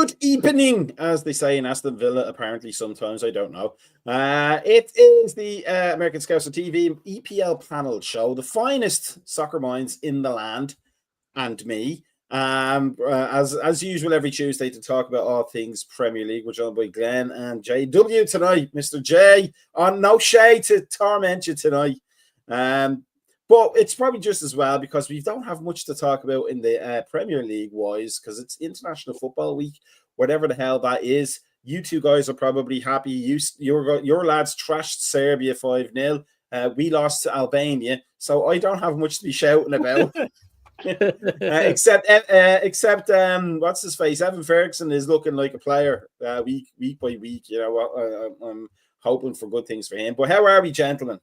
Good evening, as they say in Aston Villa, apparently sometimes, I don't know. It is the American Scouser TV EPL Panel show, the finest soccer minds in the land, and me. As usual, every Tuesday to talk about all things Premier League. We're joined by Glenn and JW tonight. Mr. J, on no shade to torment you tonight. But it's probably just as well because we don't have much to talk about in the Premier League wise because it's International Football Week, whatever the hell that is. You two guys are probably happy. Your lads trashed Serbia 5-0. We lost to Albania, so I don't have much to be shouting about. Except what's his face? Evan Ferguson is looking like a player week by week. You know, I'm hoping for good things for him. But how are we, gentlemen?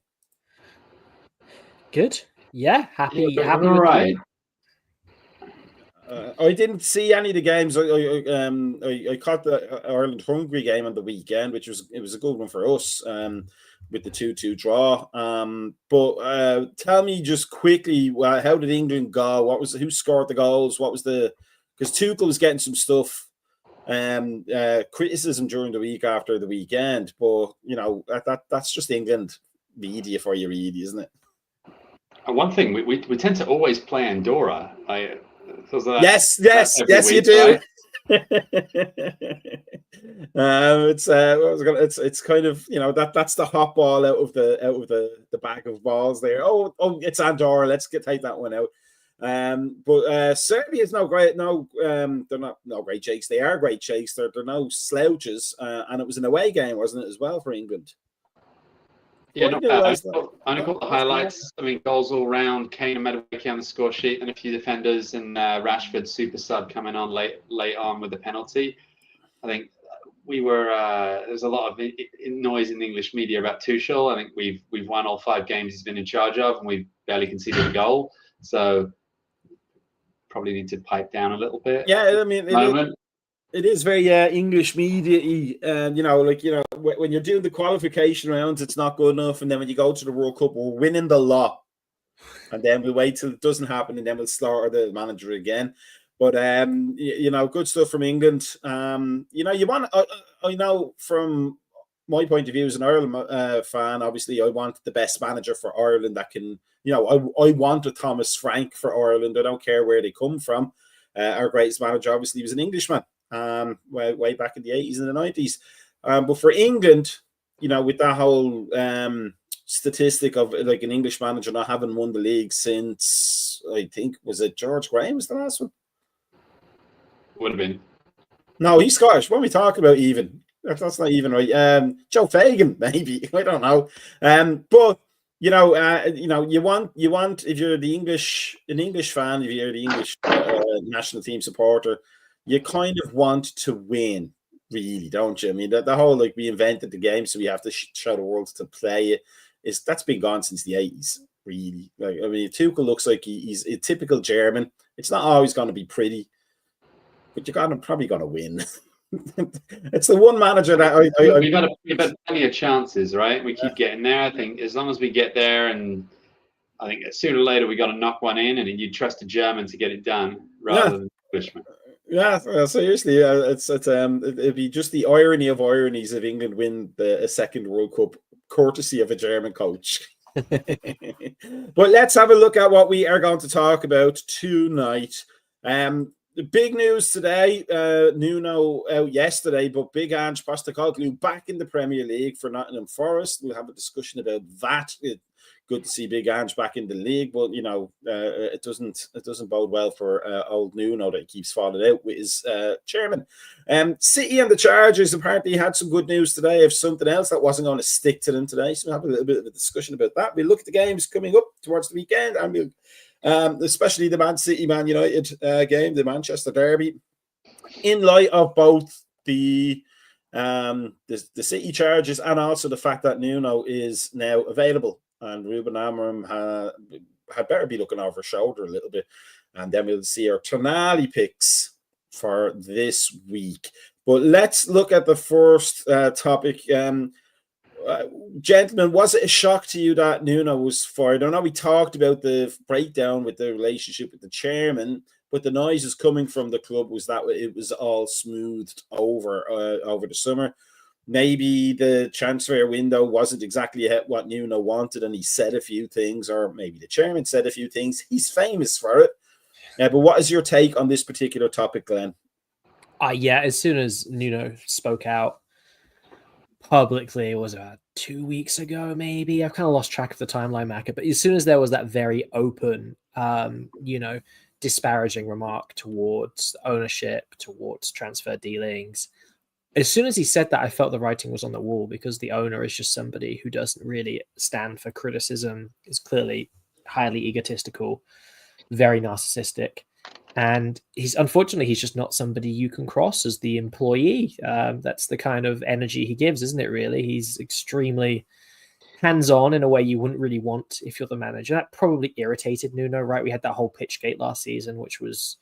Good. Yeah, happy. All right. I didn't see any of the games. I caught the Ireland-Hungary game on the weekend, which was a good one for us. With the 2-2 draw. But tell me just quickly, how did England go? Who scored the goals? What was because Tuchel was getting some stuff, criticism during the week after the weekend. But you know that's just England media for you, really, isn't it? One thing we tend to always play Andorra. Yes, you do. It's kind of, you know, that's the hot ball out of the bag of balls there. Oh, it's Andorra. Let's take that one out. But Serbia is no great. They're not no great shakes. They are great shakes. They're no slouches. And it was an away game, wasn't it, as well for England? Yeah, not bad. I only got the highlights. I mean, goals all round. Kane and Madueke on the score sheet, and a few defenders, and Rashford super sub coming on late on with the penalty. I think there's a lot of noise in the English media about Tuchel. I think we've won all 5 games he's been in charge of, and we've barely conceded a goal. So probably need to pipe down a little bit. Yeah, I mean, it is very English media-y, and when you're doing the qualification rounds, it's not good enough, and then when you go to the World Cup, we're winning the lot, and then we'll wait till it doesn't happen, and then we'll slaughter the manager again. But good stuff from England. You want. I know from my point of view as an Ireland fan, obviously, I want the best manager for Ireland that can. I want a Thomas Frank for Ireland. I don't care where they come from. Our greatest manager, obviously, was an Englishman. Way back in the 80s and the 90s. But for England, with that whole statistic of like an English manager not having won the league since, I think, was it George Graham was the last one? Would have been. No, he's Scottish. What are we talking about even? That's not even right. Joe Fagan, maybe. I don't know. But you want if you're an English fan, if you're the English national team supporter, you kind of want to win, really, don't you? I mean, the whole we invented the game, so we have to show the world to play it. That's been gone since the 80s, really. Tuchel looks like he's a typical German. It's not always going to be pretty, but you're probably going to win. It's the one manager that we've had plenty of chances, right? We keep getting there. I think as long as we get there, and I think sooner or later we got to knock one in, and you trust a German to get it done rather than Englishman. Yeah, seriously, it'd be just the irony of ironies if England win a second World Cup courtesy of a German coach. But let's have a look at what we are going to talk about tonight. The big news today, Nuno out yesterday, but Big Ange Postecoglou back in the Premier League for Nottingham Forest. We'll have a discussion about that. Good to see Big Ange back in the league, but it doesn't bode well for old Nuno that he keeps falling out with his chairman. City and the Chargers apparently had some good news today of something else that wasn't going to stick to them today. So we'll have a little bit of a discussion about that. We'll look at the games coming up towards the weekend, and we'll especially the Man City Man United game, the Manchester Derby, in light of both the City charges and also the fact that Nuno is now available. And Ruben Amorim had better be looking over his shoulder a little bit. And then we'll see our Tonali picks for this week. But let's look at the first topic. Gentlemen, was it a shock to you that Nuno was fired? I know we talked about the breakdown with the relationship with the chairman, but the noises coming from the club was that it was all smoothed over the summer. Maybe the transfer window wasn't exactly what Nuno wanted, and he said a few things, or maybe the chairman said a few things. He's famous for it. But what is your take on this particular topic, Glenn? Yeah, as soon as Nuno spoke out publicly, it was about 2 weeks ago, maybe. I've kind of lost track of the timeline, Macca. But as soon as there was that very open, disparaging remark towards ownership, towards transfer dealings, as soon as he said that, I felt the writing was on the wall, because the owner is just somebody who doesn't really stand for criticism, is clearly highly egotistical, very narcissistic. And he's just not somebody you can cross as the employee. That's the kind of energy he gives, isn't it, really? He's extremely hands-on in a way you wouldn't really want if you're the manager. That probably irritated Nuno, right? We had that whole Pitchgate last season, which was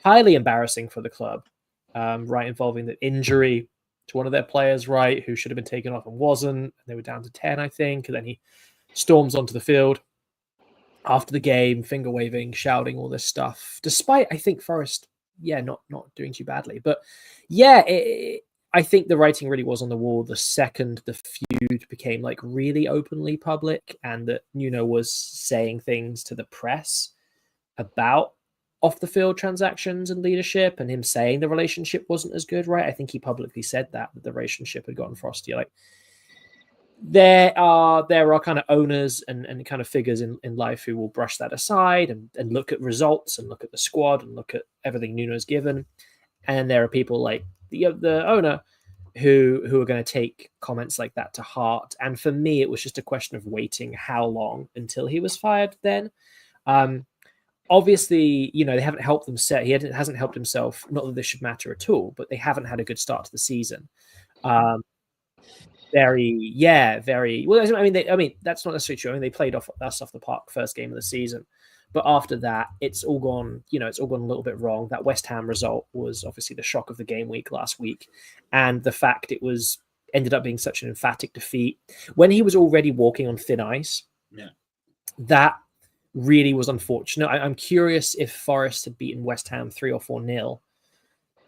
highly embarrassing for the club, right? Involving the injury to one of their players, right? Who should have been taken off and wasn't. And they were down to 10, I think. And then he storms onto the field after the game, finger waving, shouting all this stuff, despite, I think, Forest, not doing too badly. But I think the writing really was on the wall the second the feud became like really openly public, and that Nuno was saying things to the press about off the field transactions and leadership, and him saying the relationship wasn't as good, right? I think he publicly said that the relationship had gotten frosty. Like, there are kind of owners and kind of figures in life who will brush that aside and look at results and look at the squad and look at everything Nuno's given. And there are people like the owner who are going to take comments like that to heart. And for me, it was just a question of waiting how long until he was fired then. Obviously, they haven't helped them set. He hasn't helped himself. Not that this should matter at all, but they haven't had a good start to the season. Very well. I mean, that's not necessarily true. I mean, they played us off the park first game of the season, but after that, it's all gone. It's all gone a little bit wrong. That West Ham result was obviously the shock of the game week last week, and the fact it ended up being such an emphatic defeat when he was already walking on thin ice. Yeah, that really was unfortunate. I'm curious if Forest had beaten West Ham 3 or 4-0.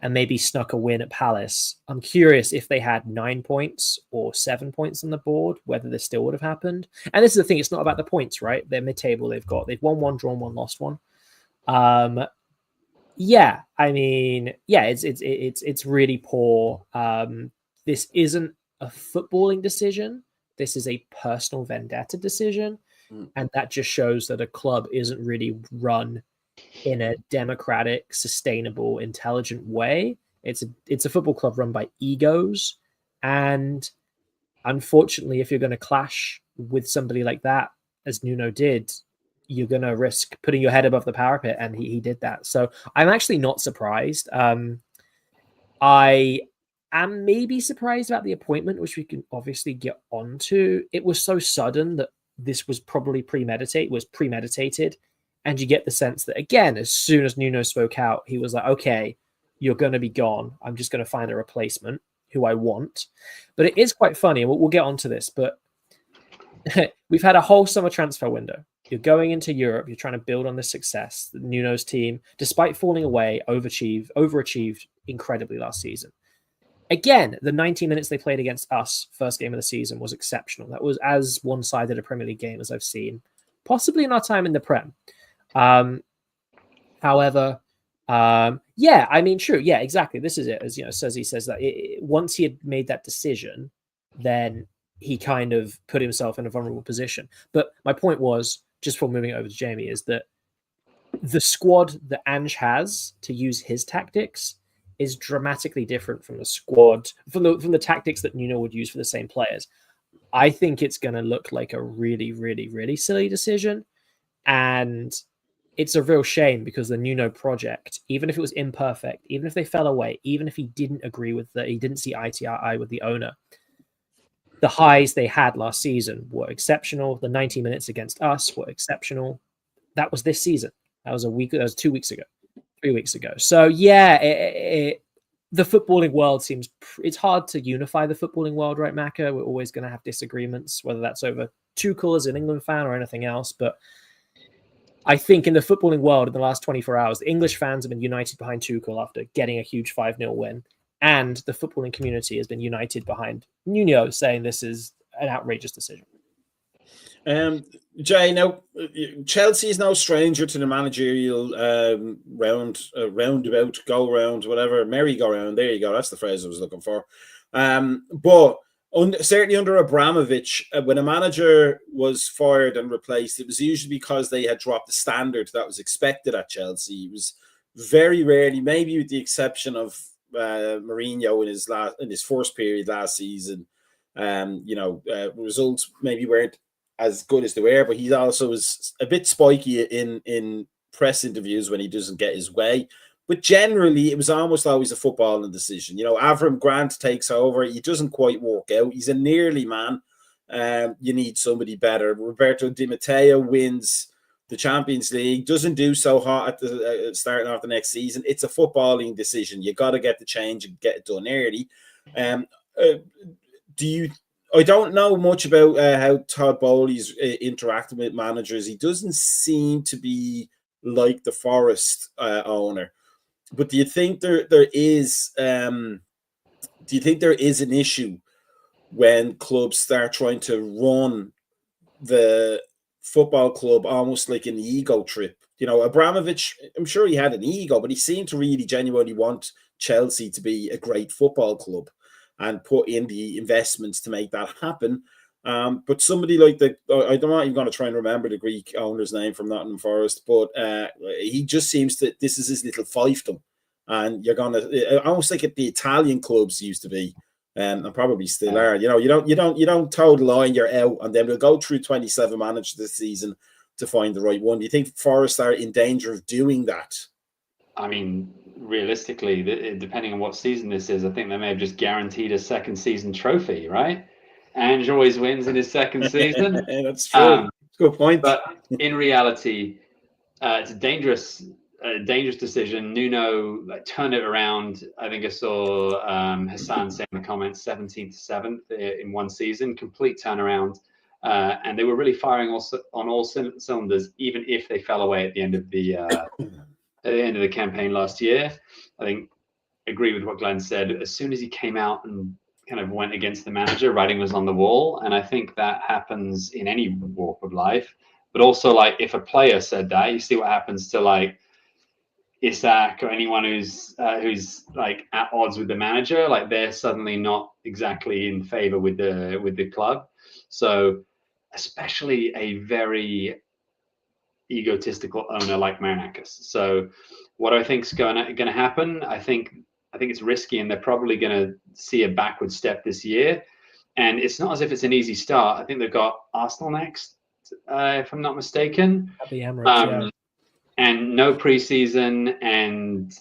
And maybe snuck a win at Palace. I'm curious if they had 9 points or 7 points on the board, whether this still would have happened. And this is the thing, it's not about the points, right? They're mid-table, they've won one, drawn one, lost one. It's really poor. This isn't a footballing decision. This is a personal vendetta decision. And that just shows that a club isn't really run in a democratic, sustainable, intelligent way. It's a football club run by egos, and unfortunately, if you're going to clash with somebody like that, as Nuno did, you're going to risk putting your head above the parapet, and he did that. So I'm actually not surprised. I am maybe surprised about the appointment, which we can obviously get onto. It was so sudden that this was probably premeditated. And you get the sense that, again, as soon as Nuno spoke out, he was like, okay, you're going to be gone. I'm just going to find a replacement who I want. But it is quite funny, and we'll get onto this, but we've had a whole summer transfer window. You're going into Europe. You're trying to build on this success. Nuno's team, despite falling away, overachieved incredibly last season. Again, the 90 minutes they played against us, first game of the season, was exceptional. That was as one-sided a Premier League game as I've seen, possibly in our time in the Prem. However, true. Yeah, exactly. This is it. As he says that once he had made that decision, then he kind of put himself in a vulnerable position. But my point was, just before moving over to Jamie, is that the squad that Ange has to use his tactics is dramatically different from the squad, from the tactics that Nuno would use for the same players. I think it's going to look like a really, really, really silly decision. And it's a real shame, because the Nuno project, even if it was imperfect, even if they fell away, even if he didn't he didn't see eye to eye with the owner, the highs they had last season were exceptional. The 90 minutes against us were exceptional. That was this season. That was 2 weeks ago, 3 weeks ago. So yeah, the footballing world it's hard to unify the footballing world, right, Macca? We're always going to have disagreements, whether that's over two colours, an England fan, or anything else. But I think in the footballing world in the last 24 hours, the English fans have been united behind Tuchel after getting a huge 5-0 win. And the footballing community has been united behind Nuno saying this is an outrageous decision. Jay, now Chelsea is no stranger to the managerial roundabout, go round, whatever, merry-go-round. There you go. That's the phrase I was looking for. But certainly under Abramovich, when a manager was fired and replaced, it was usually because they had dropped the standard that was expected at Chelsea. It was very rarely, maybe with the exception of Mourinho in his first period last season. Results maybe weren't as good as they were, but he also was a bit spiky in press interviews when he doesn't get his way. But generally, it was almost always a footballing decision. Avram Grant takes over. He doesn't quite work out. He's a nearly man. You need somebody better. Roberto Di Matteo wins the Champions League, doesn't do so hot at the starting off the next season. It's a footballing decision. You got to get the change and get it done early. I don't know much about how Todd Bowley's interacting with managers. He doesn't seem to be like the Forest owner. But do you think there is an issue when clubs start trying to run the football club almost like an ego trip? Abramovich, I'm sure he had an ego, but he seemed to really genuinely want Chelsea to be a great football club and put in the investments to make that happen. But somebody like I'm not even going to try and remember the Greek owner's name from Nottingham Forest, but he just seems that this is his little fiefdom. And you're going to, almost like the Italian clubs used to be, and probably still are. You don't toe the line, you're out, and then we'll go through 27 managers this season to find the right one. Do you think Forest are in danger of doing that? I mean, realistically, depending on what season this is, I think they may have just guaranteed a second season trophy, right? Ange always wins in his second season. That's true. Good point. But in reality, it's a dangerous decision. Nuno turned it around. I think I saw Hassan say in the comments 17th to 7th in one season, complete turnaround. And they were really firing on all cylinders, even if they fell away at the end of the campaign last year. I think agree with what Glenn said. As soon as he came out and kind of went against the manager, writing was on the wall. And I think that happens in any walk of life. But also, like, if a player said that, you see what happens to like Isak or anyone who's like at odds with the manager. Like, they're suddenly not exactly in favor with the club. So especially a very egotistical owner like Marinakis. So what I think is going to happen, I think it's risky, and they're probably going to see a backward step this year. And it's not as if it's an easy start. I think they've got Arsenal next, if I'm not mistaken. At the Emirates, yeah. And no preseason, and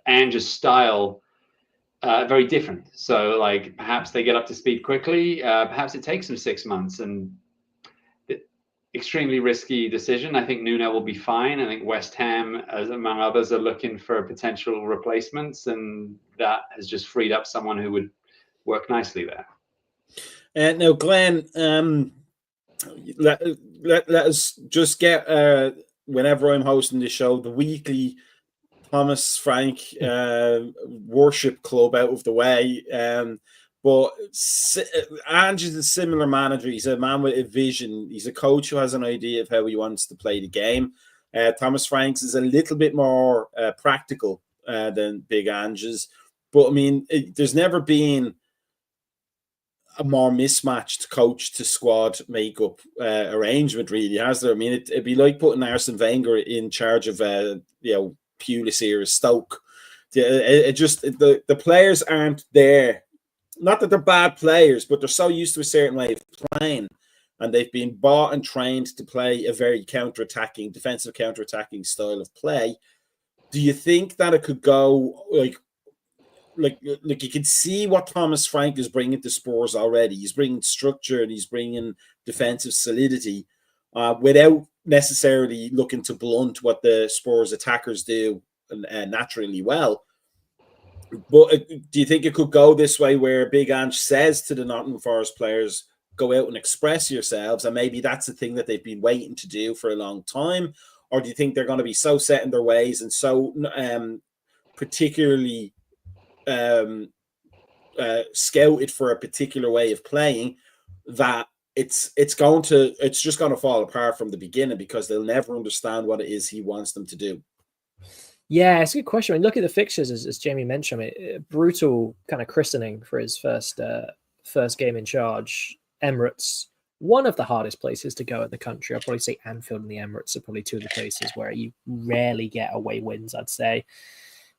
Ange's style very different. So like perhaps they get up to speed quickly. Perhaps it takes them 6 months, and extremely risky decision. I think Nuno will be fine. I think West Ham, as among others, are looking for potential replacements, and that has just freed up someone who would work nicely there. Now, Glenn, let us just get, whenever I'm hosting the show, the weekly Thomas Frank worship club out of the way. But Ange is a similar manager. He's a man with a vision. He's a coach who has an idea of how he wants to play the game. Thomas Franks is a little bit more practical than Big Ange's. But, I mean, there's never been a more mismatched coach to squad makeup arrangement, really, has there? I mean, it'd be like putting Arsene Wenger in charge of, Pulis era Stoke. The players aren't there. Not that they're bad players, but they're so used to a certain way of playing, and they've been bought and trained to play a very defensive counter-attacking style of play. Do you think that it could go like you can see what Thomas Frank is bringing to Spurs already? He's bringing structure and he's bringing defensive solidity without necessarily looking to blunt what the Spurs attackers do naturally well. But do you think it could go this way where Big Ange says to the Nottingham Forest players, go out and express yourselves, and maybe that's the thing that they've been waiting to do for a long time? Or do you think they're going to be so set in their ways and so particularly scouted for a particular way of playing that it's just going to fall apart from the beginning, because they'll never understand what it is he wants them to do? Yeah, it's a good question. I mean, look at the fixtures, as Jamie mentioned. I mean, brutal kind of christening for his first game in charge. Emirates, one of the hardest places to go in the country. I'd probably say Anfield and the Emirates are probably two of the places where you rarely get away wins, I'd say.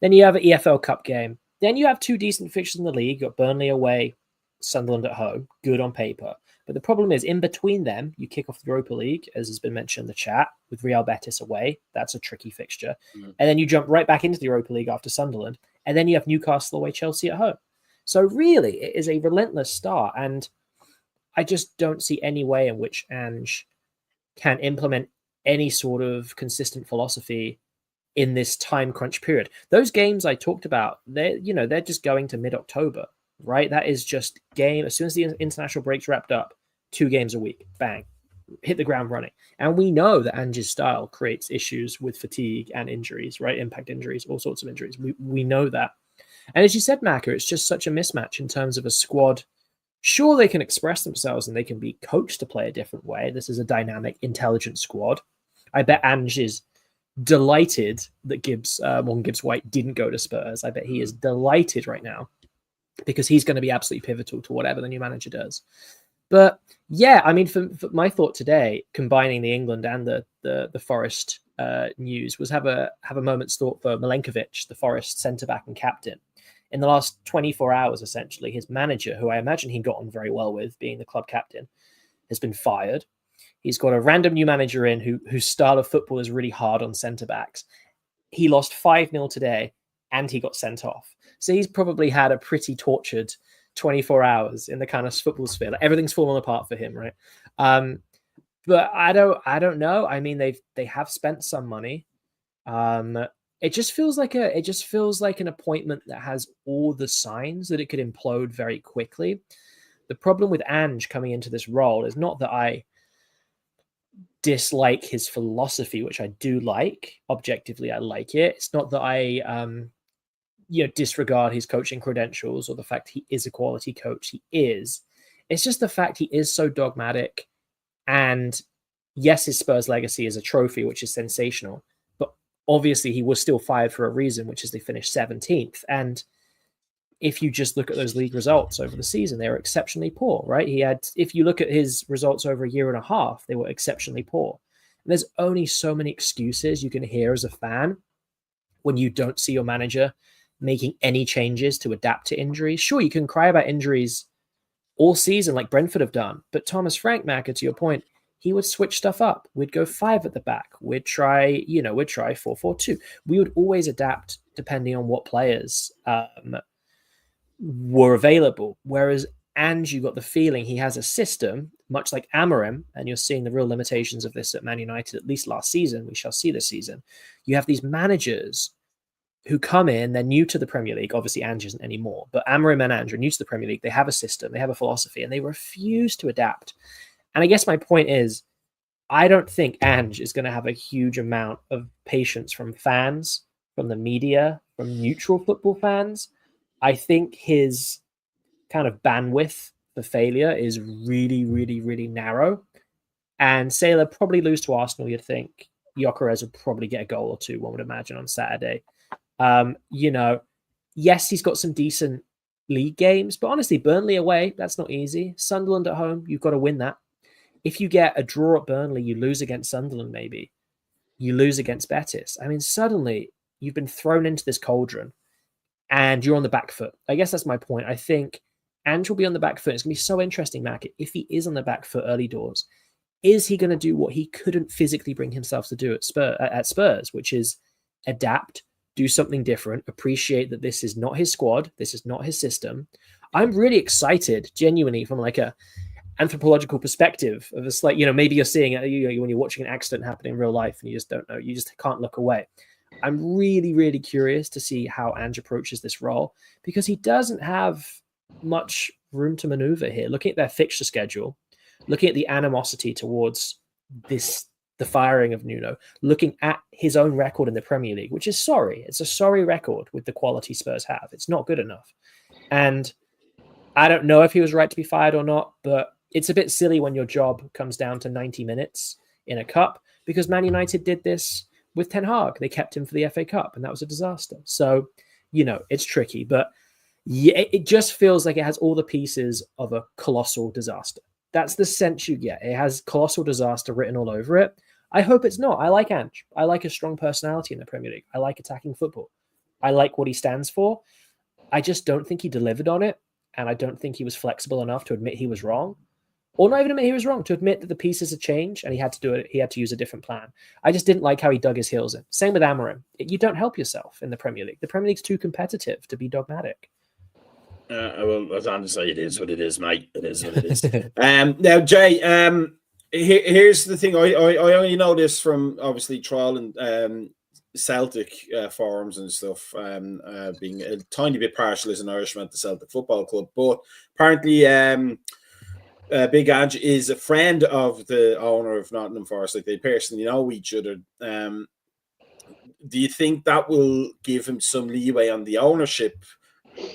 Then you have an EFL Cup game. Then you have two decent fixtures in the league. You've got Burnley away, Sunderland at home. Good on paper. But the problem is, in between them, you kick off the Europa League, as has been mentioned in the chat, with Real Betis away. That's a tricky fixture. And then you jump right back into the Europa League after Sunderland. And then you have Newcastle away, Chelsea at home. So really, it is a relentless start. And I just don't see any way in which Ange can implement any sort of consistent philosophy in this time crunch period. Those games I talked about, they're just going to mid-October. Right? That is just game. As soon as the international break's wrapped up, 2 games a week, bang, hit the ground running. And we know that Ange's style creates issues with fatigue and injuries, right? Impact injuries, all sorts of injuries. We know that. And as you said, Macca, it's just such a mismatch in terms of a squad. Sure, they can express themselves and they can be coached to play a different way. This is a dynamic, intelligent squad. I bet Ange is delighted that Morgan Gibbs-White didn't go to Spurs. I bet he is delighted right now, because he's going to be absolutely pivotal to whatever the new manager does. But yeah, I mean, for my thought today, combining the England and the Forest news, was have a moment's thought for Milenkovic, the Forest centre-back and captain. In the last 24 hours, essentially, his manager, who I imagine he got on very well with, being the club captain, has been fired. He's got a random new manager in whose style of football is really hard on centre-backs. He lost 5-0 today, and he got sent off. So he's probably had a pretty tortured 24 hours in the kind of football sphere. Like, everything's fallen apart for him, right? But I don't know. I mean, they have spent some money. It just feels like an appointment that has all the signs that it could implode very quickly. The problem with Ange coming into this role is not that I dislike his philosophy, which I do like. Objectively, I like it. It's not that I disregard his coaching credentials or the fact he is a quality coach. He is. It's just the fact he is so dogmatic. And yes, his Spurs legacy is a trophy, which is sensational. But obviously he was still fired for a reason, which is they finished 17th. And if you just look at those league results over the season, they were exceptionally poor, right? If you look at his results over a year and a half, they were exceptionally poor. And there's only so many excuses you can hear as a fan when you don't see your manager making any changes to adapt to injuries. Sure, you can cry about injuries all season like Brentford have done, but Thomas Frank, Macca, to your point, he would switch stuff up. We'd go 5 at the back. We'd try 4-4-2. We would always adapt depending on what players were available. Whereas Ange, you got the feeling he has a system, much like Amorim, and you're seeing the real limitations of this at Man United, at least last season. We shall see this season. You have these managers who come in, they're new to the Premier League. Obviously, Ange isn't anymore, but Amorim and Ange are new to the Premier League. They have a system, they have a philosophy, and they refuse to adapt. And I guess my point is, I don't think Ange is going to have a huge amount of patience from fans, from the media, from neutral football fans. I think his kind of bandwidth for failure is really, really, really narrow. And say they'll probably lose to Arsenal, you'd think. Gyökeres would probably get a goal or two, one would imagine, on Saturday. Yes, he's got some decent league games, but honestly, Burnley away, that's not easy. Sunderland at home, you've got to win that. If you get a draw at Burnley, you lose against Sunderland, maybe. You lose against Betis. I mean, suddenly you've been thrown into this cauldron and you're on the back foot. I guess that's my point. I think Ange will be on the back foot. It's going to be so interesting, Mac. If he is on the back foot early doors, is he going to do what he couldn't physically bring himself to do at Spurs, which is adapt, do something different, appreciate that this is not his squad, this is not his system. I'm really excited, genuinely, from like a anthropological perspective of this, like, maybe you're seeing it when you're watching an accident happen in real life and you just don't know, you just can't look away. I'm really, really curious to see how Ange approaches this role, because he doesn't have much room to maneuver here. Looking at their fixture schedule, looking at the animosity towards the firing of Nuno, looking at his own record in the Premier League, which is sorry. It's a sorry record with the quality Spurs have. It's not good enough. And I don't know if he was right to be fired or not, but it's a bit silly when your job comes down to 90 minutes in a cup, because Man United did this with Ten Hag. They kept him for the FA Cup, and that was a disaster. So, it's tricky, but yeah, it just feels like it has all the pieces of a colossal disaster. That's the sense you get. It has colossal disaster written all over it. I hope it's not. I like Ange. I like a strong personality in the Premier League. I like attacking football. I like what he stands for. I just don't think he delivered on it, and I don't think he was flexible enough to admit he was wrong. Or not even admit he was wrong, to admit that the pieces had changed and he had to do it. He had to use a different plan. I just didn't like how he dug his heels in. Same with Amorim. You don't help yourself in the Premier League. The Premier League's too competitive to be dogmatic. Well, as Andy say, it is what it is, mate. It is what it is. Now, Jay, here's the thing. I only know this from obviously trial and Celtic forums and stuff. Being a tiny bit partial as an Irishman at the Celtic Football Club, but apparently, Big Ange is a friend of the owner of Nottingham Forest. Like, they personally know each other. Do you think that will give him some leeway on the ownership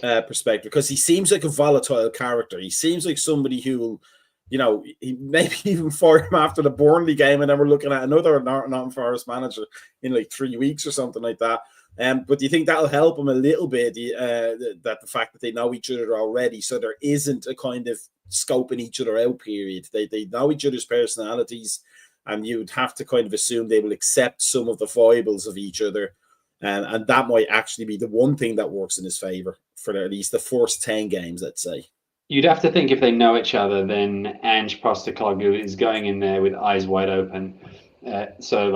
perspective? Because he seems like a volatile character. He seems like somebody who, he maybe even fire him after the Burnley game, and then we're looking at another Nottingham Forest manager in like 3 weeks or something like that. But do you think that'll help him a little bit? That the fact that they know each other already, so there isn't a kind of scoping each other out period. They know each other's personalities, and you'd have to kind of assume they will accept some of the foibles of each other, and that might actually be the one thing that works in his favor for at least the first 10 games, let's say. You'd have to think if they know each other, then Ange Postecoglou is going in there with eyes wide open. So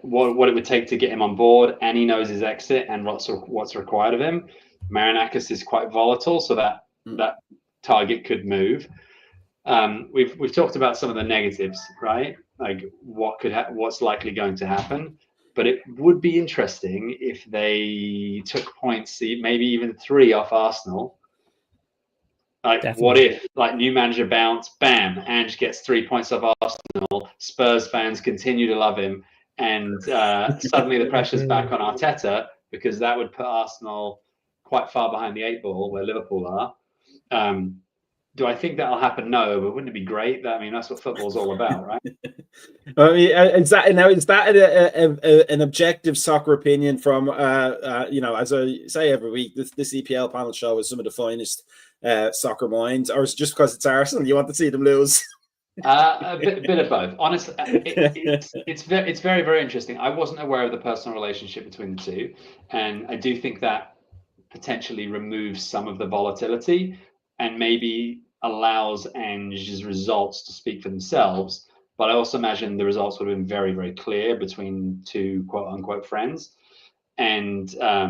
what it would take to get him on board, and he knows his exit and what's required of him. Marinakis is quite volatile, so that target could move. We've talked about some of the negatives, right? Like what's likely going to happen. But it would be interesting if they took points, maybe even 3 off Arsenal. Like, definitely. What if, like, new manager bounce, bam, Ange gets 3 points off Arsenal, Spurs fans continue to love him, and suddenly the pressure's back on Arteta, because that would put Arsenal quite far behind the 8 ball where Liverpool are. Do I think that'll happen? No, but wouldn't it be great? I mean, that's what football's all about, right? I mean, is that an objective soccer opinion from, as I say every week, this EPL panel show is some of the finest soccer minds, or is it just because it's Arsenal you want to see them lose? A bit of both. Honestly, it's very, very interesting. I wasn't aware of the personal relationship between the two, and I do think that potentially removes some of the volatility and maybe allows Ange's results to speak for themselves. But I also imagine the results would have been very, very clear between two quote unquote friends. And I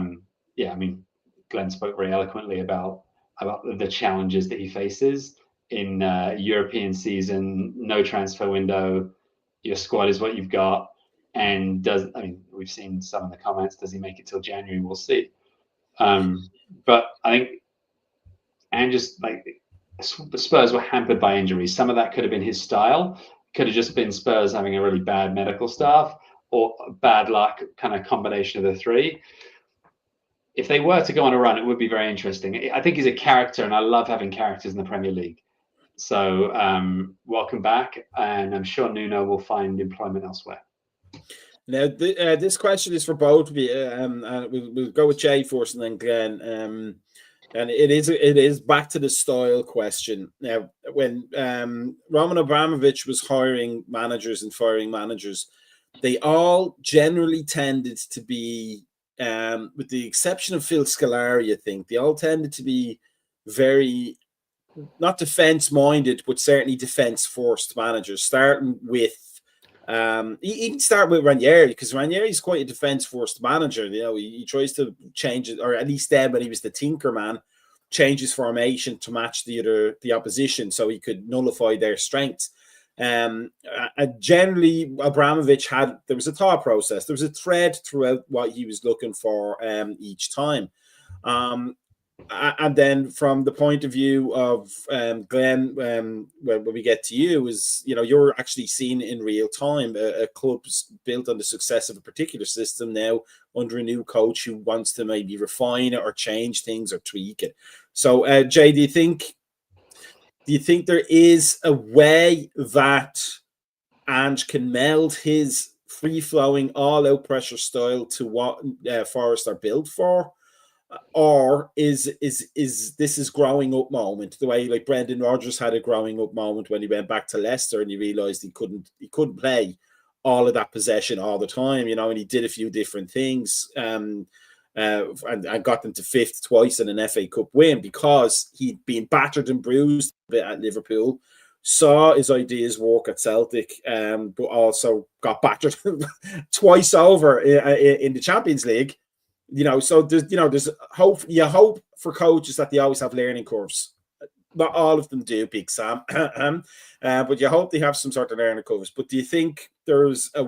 mean, Glenn spoke very eloquently about the challenges that he faces in European season, no transfer window, your squad is what you've got. And we've seen some of the comments, does he make it till January? We'll see. But I think, and just like the Spurs were hampered by injuries. Some of that could have been his style. Could have just been Spurs having a really bad medical staff or bad luck, kind of combination of the three. If they were to go on a run, it would be very interesting. I think he's a character, and I love having characters in the Premier League. So welcome back, and I'm sure Nuno will find employment elsewhere. Now, this question is for both of you. We'll go with Jay first and then Glenn. And it is back to the style question. Now, when Roman Abramovich was hiring managers and firing managers, they all generally tended to be, with the exception of Phil Scolari, I think, they all tended to be very, not defense-minded, but certainly defense-first managers, starting with, even start with Ranieri, because Ranieri is quite a defense-first manager. He tries to change it, or at least then when he was the Tinker Man, change his formation to match the opposition, so he could nullify their strengths. Generally, Abramovich there was a thought process, there was a thread throughout what he was looking for each time. And then from the point of view of Glenn, when we get to you, is, you know, you're actually seeing in real time a club's built on the success of a particular system now under a new coach who wants to maybe refine it or change things or tweak it. So, Jay, do you think there is a way that Ange can meld his free-flowing, all-out pressure style to what Forest are built for? Or is this growing up moment, the way like Brendan Rodgers had a growing up moment when he went back to Leicester and he realized he couldn't play all of that possession all the time, you know, and he did a few different things and got them to fifth twice in an FA Cup win because he'd been battered and bruised a bit at Liverpool, saw his ideas work at Celtic, but also got battered twice over in the Champions League. You know, so there's hope. You hope for coaches that they always have learning curves. Not all of them do, Big Sam, but you hope they have some sort of learning curves. But do you think there's a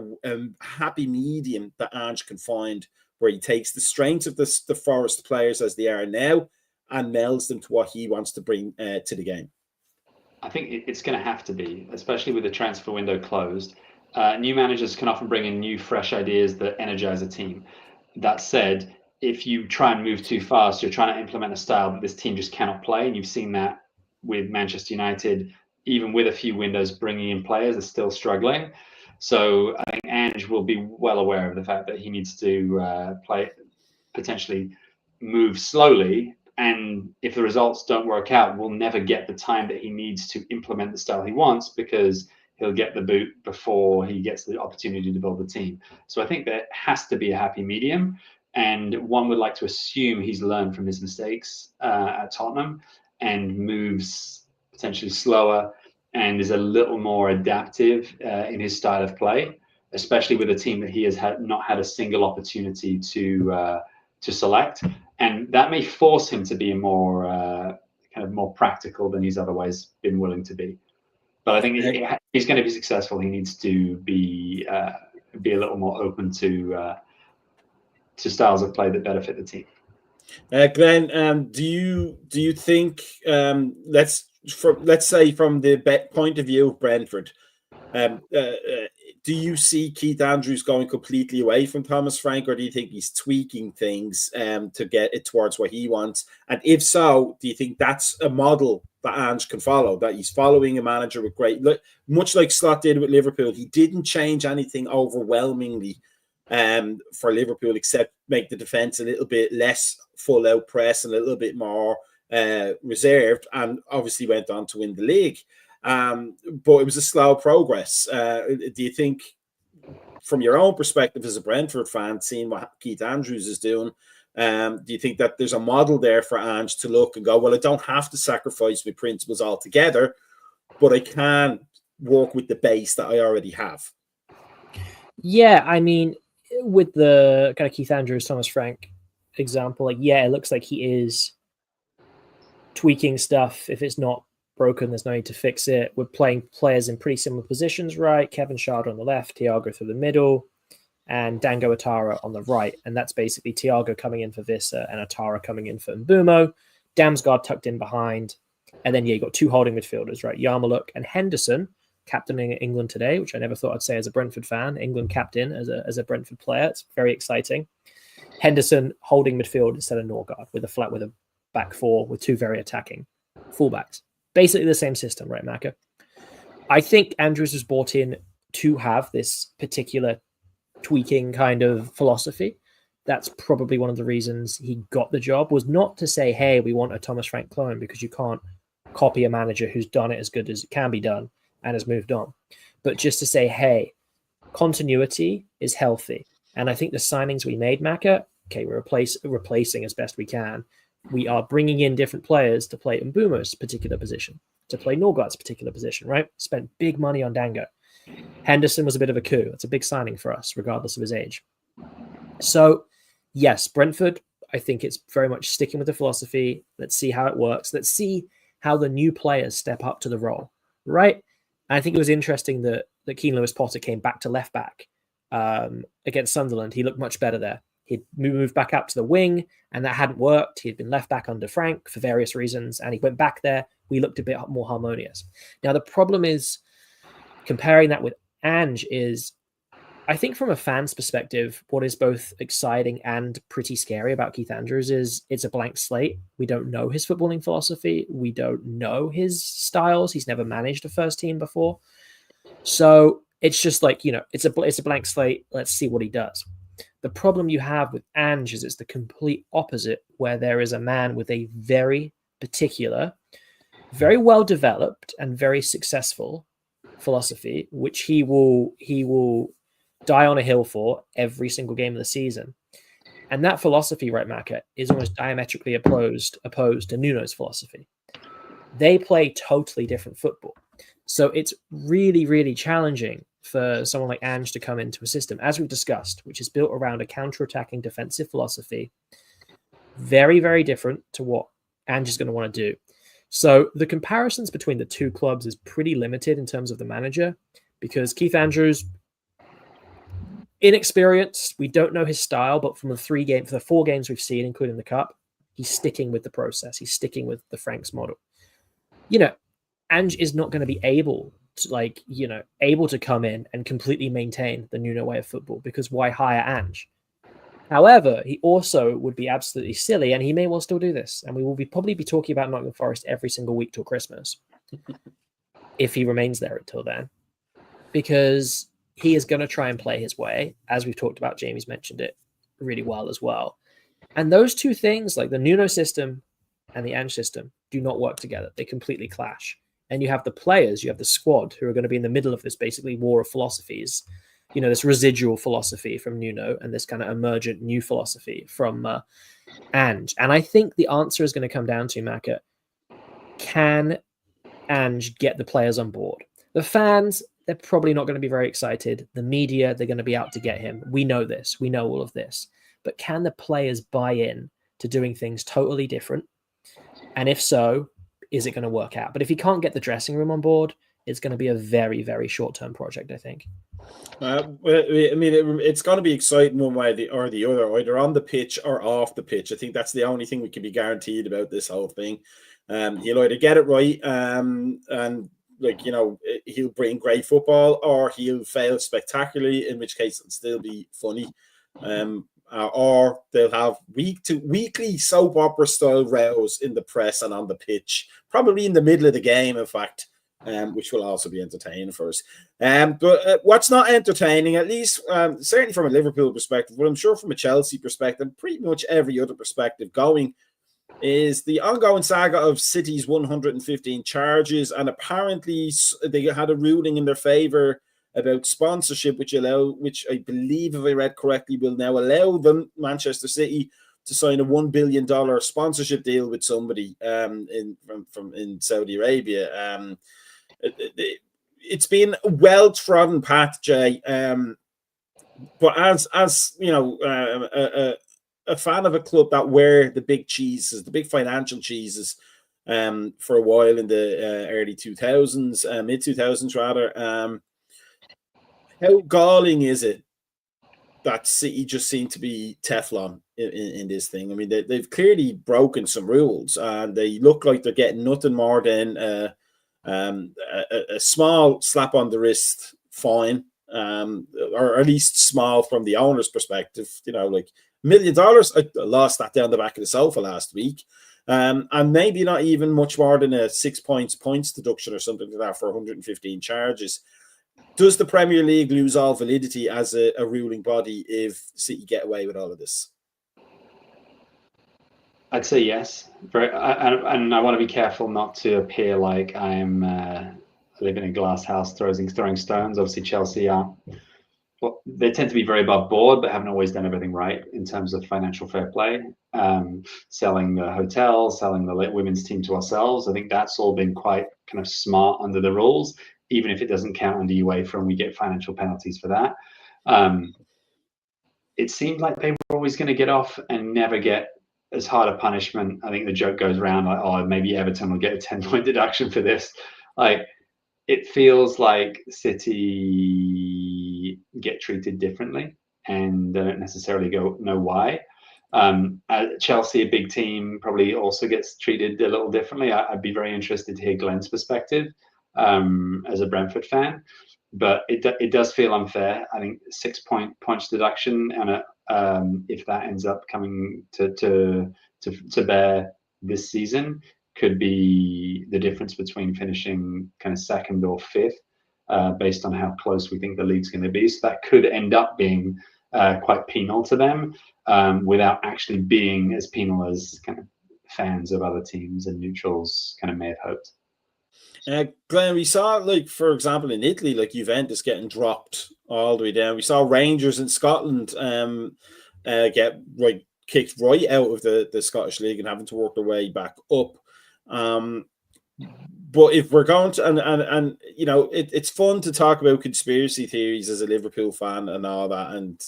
happy medium that Ange can find where he takes the strengths of the Forest players as they are now and melds them to what he wants to bring to the game? I think it's going to have to be, especially with the transfer window closed. New managers can often bring in new, fresh ideas that energize a team. That said, if you try and move too fast, you're trying to implement a style that this team just cannot play. And you've seen that with Manchester United, even with a few windows bringing in players, are still struggling. So I think Ange will be well aware of the fact that he needs to potentially move slowly. And if the results don't work out, we'll never get the time that he needs to implement the style he wants because he'll get the boot before he gets the opportunity to build the team. So I think there has to be a happy medium. And one would like to assume he's learned from his mistakes at Tottenham and moves potentially slower and is a little more adaptive in his style of play, especially with a team that he has not had a single opportunity to select. And that may force him to be more kind of more practical than he's otherwise been willing to be. But I think if he's going to be successful, he needs to be a little more open to styles of play that better fit the team. Glenn, do you think let's say from the point of view of Brentford, do you see Keith Andrews going completely away from Thomas Frank, or do you think he's tweaking things to get it towards what he wants? And if so, do you think that's a model that Ange can follow, that he's following a manager with great, much like Slot did with Liverpool? He didn't change anything overwhelmingly for Liverpool, except make the defense a little bit less full out press and a little bit more reserved, and obviously went on to win the league. But it was a slow progress. Do you think, from your own perspective as a Brentford fan, seeing what Keith Andrews is doing, do you think that there's a model there for Ange to look and go, well, I don't have to sacrifice my principles altogether, but I can work with the base that I already have? Yeah, I mean, with the kind of Keith Andrews, Thomas Frank example, like, yeah, it looks like he is tweaking stuff. If it's not broken, there's no need to fix it. We're playing players in pretty similar positions, right? Kevin Schade on the left, Thiago through the middle, and Dango Atara on the right. And that's basically Thiago coming in for Vissa and Atara coming in for Mbumo. Damsgaard tucked in behind. And then, yeah, you got two holding midfielders, right? Yarmouk and Henderson, captaining England today, which I never thought I'd say as a Brentford fan. England captain as a Brentford player. It's very exciting. Henderson holding midfield instead of Norgard with a back four with two very attacking fullbacks. Basically the same system, right, Maka? I think Andrews was brought in to have this particular tweaking kind of philosophy. That's probably one of the reasons he got the job, was not to say, hey, we want a Thomas Frank clone, because you can't copy a manager who's done it as good as it can be done and has moved on. But just to say, hey, continuity is healthy. And I think the signings we made, Maka, okay, we're replacing as best we can. We are bringing in different players to play Mbumo's particular position, to play Norgard's particular position, right? Spent big money on Dango. Henderson was a bit of a coup. It's a big signing for us, regardless of his age. So, yes, Brentford, I think it's very much sticking with the philosophy. Let's see how it works. Let's see how the new players step up to the role, right? And I think it was interesting that Keane Lewis-Potter came back to left back against Sunderland. He looked much better there. He'd moved back out to the wing, and that hadn't worked. He had been left back under Frank for various reasons, and he went back there. We looked a bit more harmonious. Now, the problem is comparing that with Ange is, I think from a fan's perspective, what is both exciting and pretty scary about Keith Andrews is it's a blank slate. We don't know his footballing philosophy. We don't know his styles. He's never managed a first team before. So it's just like, it's a blank slate. Let's see what he does. The problem you have with Ange is it's the complete opposite, where there is a man with a very particular, very well developed and very successful philosophy, which he will die on a hill for every single game of the season. And that philosophy, right, Macca, is almost diametrically opposed to Nuno's philosophy. They play totally different football. So it's really, really challenging for someone like Ange to come into a system, as we've discussed, which is built around a counter-attacking defensive philosophy. Very, very different to what Ange is going to want to do. So the comparisons between the two clubs is pretty limited in terms of the manager, because Keith Andrews, inexperienced, we don't know his style, but from the 4 games we've seen, including the Cup, he's sticking with the process. He's sticking with the Frank's model. Ange is not going to be able to come in and completely maintain the Nuno way of football, because why hire Ange? However, he also would be absolutely silly, and he may well still do this, and we will probably be talking about Nottingham Forest every single week till Christmas, if he remains there until then, because he is going to try and play his way, as we've talked about. Jamie's mentioned it really well as well. And those two things, like the Nuno system and the Ange system, do not work together. They completely clash. And you have the players, you have the squad, who are going to be in the middle of this basically war of philosophies, this residual philosophy from Nuno and this kind of emergent new philosophy from Ange. And I think the answer is going to come down to, Macca, can Ange get the players on board? The fans, they're probably not going to be very excited. The media, they're going to be out to get him. We know this. We know all of this. But can the players buy in to doing things totally different? And if so, is it going to work out? But if he can't get the dressing room on board, it's going to be a very, very short-term project, I think. It's going to be exciting one way or the other, either on the pitch or off the pitch. I think that's the only thing we can be guaranteed about this whole thing. He'll either get it right and he'll bring great football, or he'll fail spectacularly, in which case it'll still be funny. Or they'll have weekly soap opera style rows in the press and on the pitch, probably in the middle of the game, in fact, which will also be entertaining for us. But what's not entertaining, at least certainly from a Liverpool perspective, but I'm sure from a Chelsea perspective, pretty much every other perspective going, is the ongoing saga of City's 115 charges. And apparently they had a ruling in their favour about sponsorship, which I believe, if I read correctly, will now allow them, Manchester City, to sign a $1 billion sponsorship deal with somebody in Saudi Arabia. It's been a well-trodden path, Jay. But as a fan of a club that were the big cheeses, the big financial cheeses, for a while in the early 2000s, mid 2000s rather. How galling is it that City just seem to be Teflon in this thing? I mean, they've clearly broken some rules, and they look like they're getting nothing more than a small slap on the wrist fine, or at least small from the owner's perspective. Like $1 million. I lost that down the back of the sofa last week. And maybe not even much more than a 6 points deduction or something like that for 115 charges. Does the Premier League lose all validity as a ruling body if City get away with all of this? I'd say yes. And I want to be careful not to appear like I am living in a glass house throwing stones. Obviously, Chelsea are. Well, they tend to be very above board, but haven't always done everything right in terms of financial fair play. Selling the hotel, selling the women's team to ourselves. I think that's all been quite kind of smart under the rules, even if it doesn't count under UEFA and we get financial penalties for that. It seemed like they were always going to get off and never get as hard a punishment. I think the joke goes around like, oh, maybe Everton will get a 10-point deduction for this. Like, it feels like City get treated differently and they don't necessarily know why. Chelsea, a big team, probably also gets treated a little differently. I'd be very interested to hear Glenn's perspective as a Brentford fan, but it does feel unfair. I think 6 points deduction, and if that ends up coming to bear this season, could be the difference between finishing kind of second or fifth, based on how close we think the league's going to be. So that could end up being quite penal to them, without actually being as penal as kind of fans of other teams and neutrals kind of may have hoped. Glenn, we saw, like, for example, in Italy, like Juventus getting dropped all the way down. We saw Rangers in Scotland get kicked right out of the Scottish League and having to work their way back up. But if we're going to, and you know, it's fun to talk about conspiracy theories as a Liverpool fan and all that, and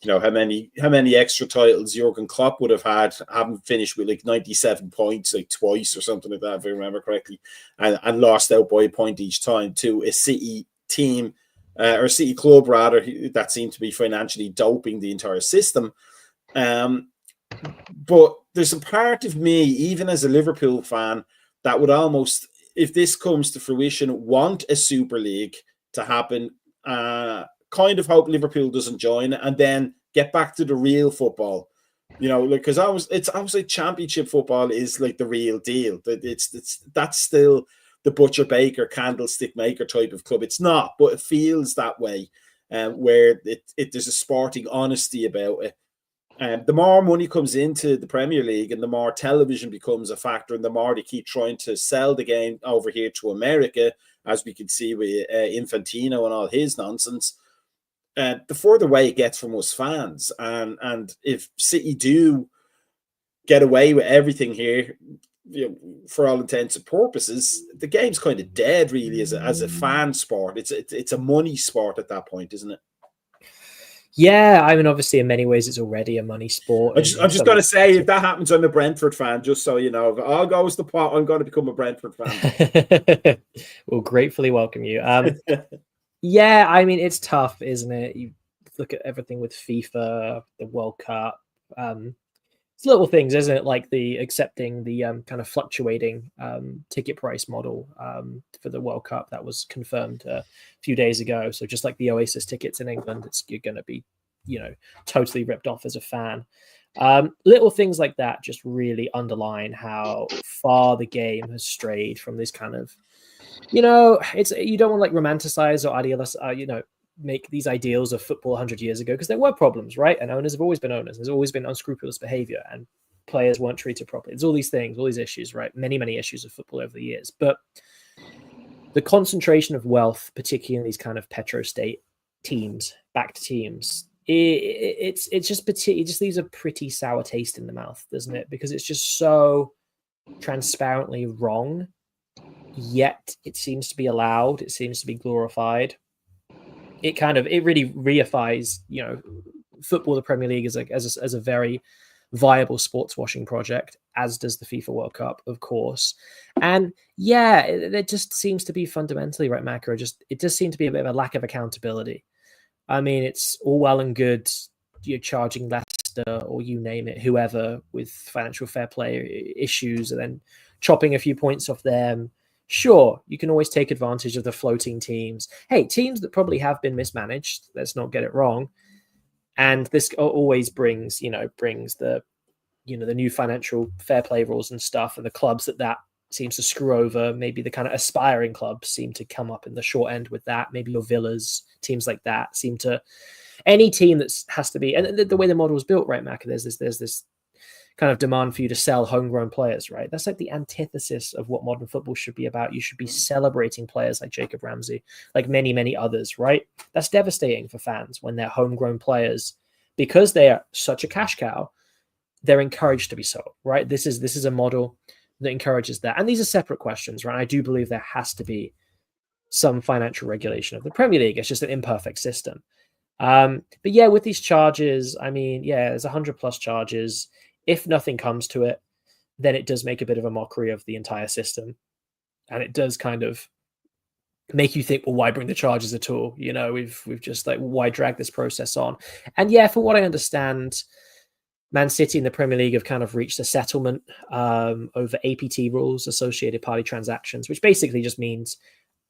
how many extra titles Jurgen Klopp would have had, having finished with like 97 points like twice or something like that, if I remember correctly, and lost out by a point each time to a City team or City club rather that seemed to be financially doping the entire system. But there's a part of me, even as a Liverpool fan, that would almost, if this comes to fruition, want a Super League to happen. Kind of hope Liverpool doesn't join it and then get back to the real football. You know, because it's obviously Championship football is like the real deal. That's still the butcher baker, candlestick maker type of club. It's not, but it feels that way, where there's a sporting honesty about it. The more money comes into the Premier League and the more television becomes a factor and the more they keep trying to sell the game over here to America, as we can see with Infantino and all his nonsense, the further away it gets from us fans. And if City do get away with everything here, you know, for all intents and purposes, the game's kind of dead, really, as a fan sport. It's a money sport at that point, isn't it? Yeah, I mean, obviously, in many ways, it's already a money sport. I'm just going to say, if that happens, I'm a Brentford fan, just so you know. If it all goes to pot, I'm going to become a Brentford fan. We'll gratefully welcome you. Yeah, I mean, it's tough, isn't it? You look at everything with FIFA, the World Cup. It's little things, isn't it? Like the accepting the kind of fluctuating ticket price model for the World Cup that was confirmed a few days ago. So just like the Oasis tickets in England, you're going to be, you know, totally ripped off as a fan. Little things like that just really underline how far the game has strayed from this kind of, you know, you don't want to like romanticize or idealize, make these ideals of football 100 years ago, because there were problems, right? And owners have always been owners. There's always been unscrupulous behavior and players weren't treated properly. There's all these things, all these issues, right? Many, many issues of football over the years. But the concentration of wealth, particularly in these kind of petro-state teams, backed teams, it just leaves a pretty sour taste in the mouth, doesn't it? Because it's just so transparently wrong, yet it seems to be allowed. It seems to be glorified. It really reifies, you know, football, the Premier League as a very viable sports washing project, as does the FIFA World Cup, of course. And yeah, it just seems to be fundamentally, right, Macro, it does seem to be a bit of a lack of accountability. I mean, it's all well and good, you're charging Leicester or you name it, whoever, with financial fair play issues and then chopping a few points off them. Sure, you can always take advantage of the floating teams. Hey, teams that probably have been mismanaged, let's not get it wrong. And this always brings the new financial fair play rules and stuff, and the clubs that seems to screw over. Maybe the kind of aspiring clubs seem to come up in the short end with that. Maybe your Villas, teams like that seem to, any team that has to be, and the way the model is built, right, Mac, there's this kind of demand for you to sell homegrown players, right? That's like the antithesis of what modern football should be about. You should be celebrating players like Jacob Ramsey, like many, many others, right? That's devastating for fans when they're homegrown players, because they are such a cash cow, they're encouraged to be sold, right? This is a model that encourages that. And these are separate questions, right? I do believe there has to be some financial regulation of the Premier League. It's just an imperfect system. But yeah, with these charges, I mean, yeah, there's 100+ charges. If nothing comes to it, then it does make a bit of a mockery of the entire system. And it does kind of make you think, well, why bring the charges at all? You know, we've just like, why drag this process on? And yeah, from what I understand, Man City and the Premier League have kind of reached a settlement over APT rules, associated party transactions, which basically just means,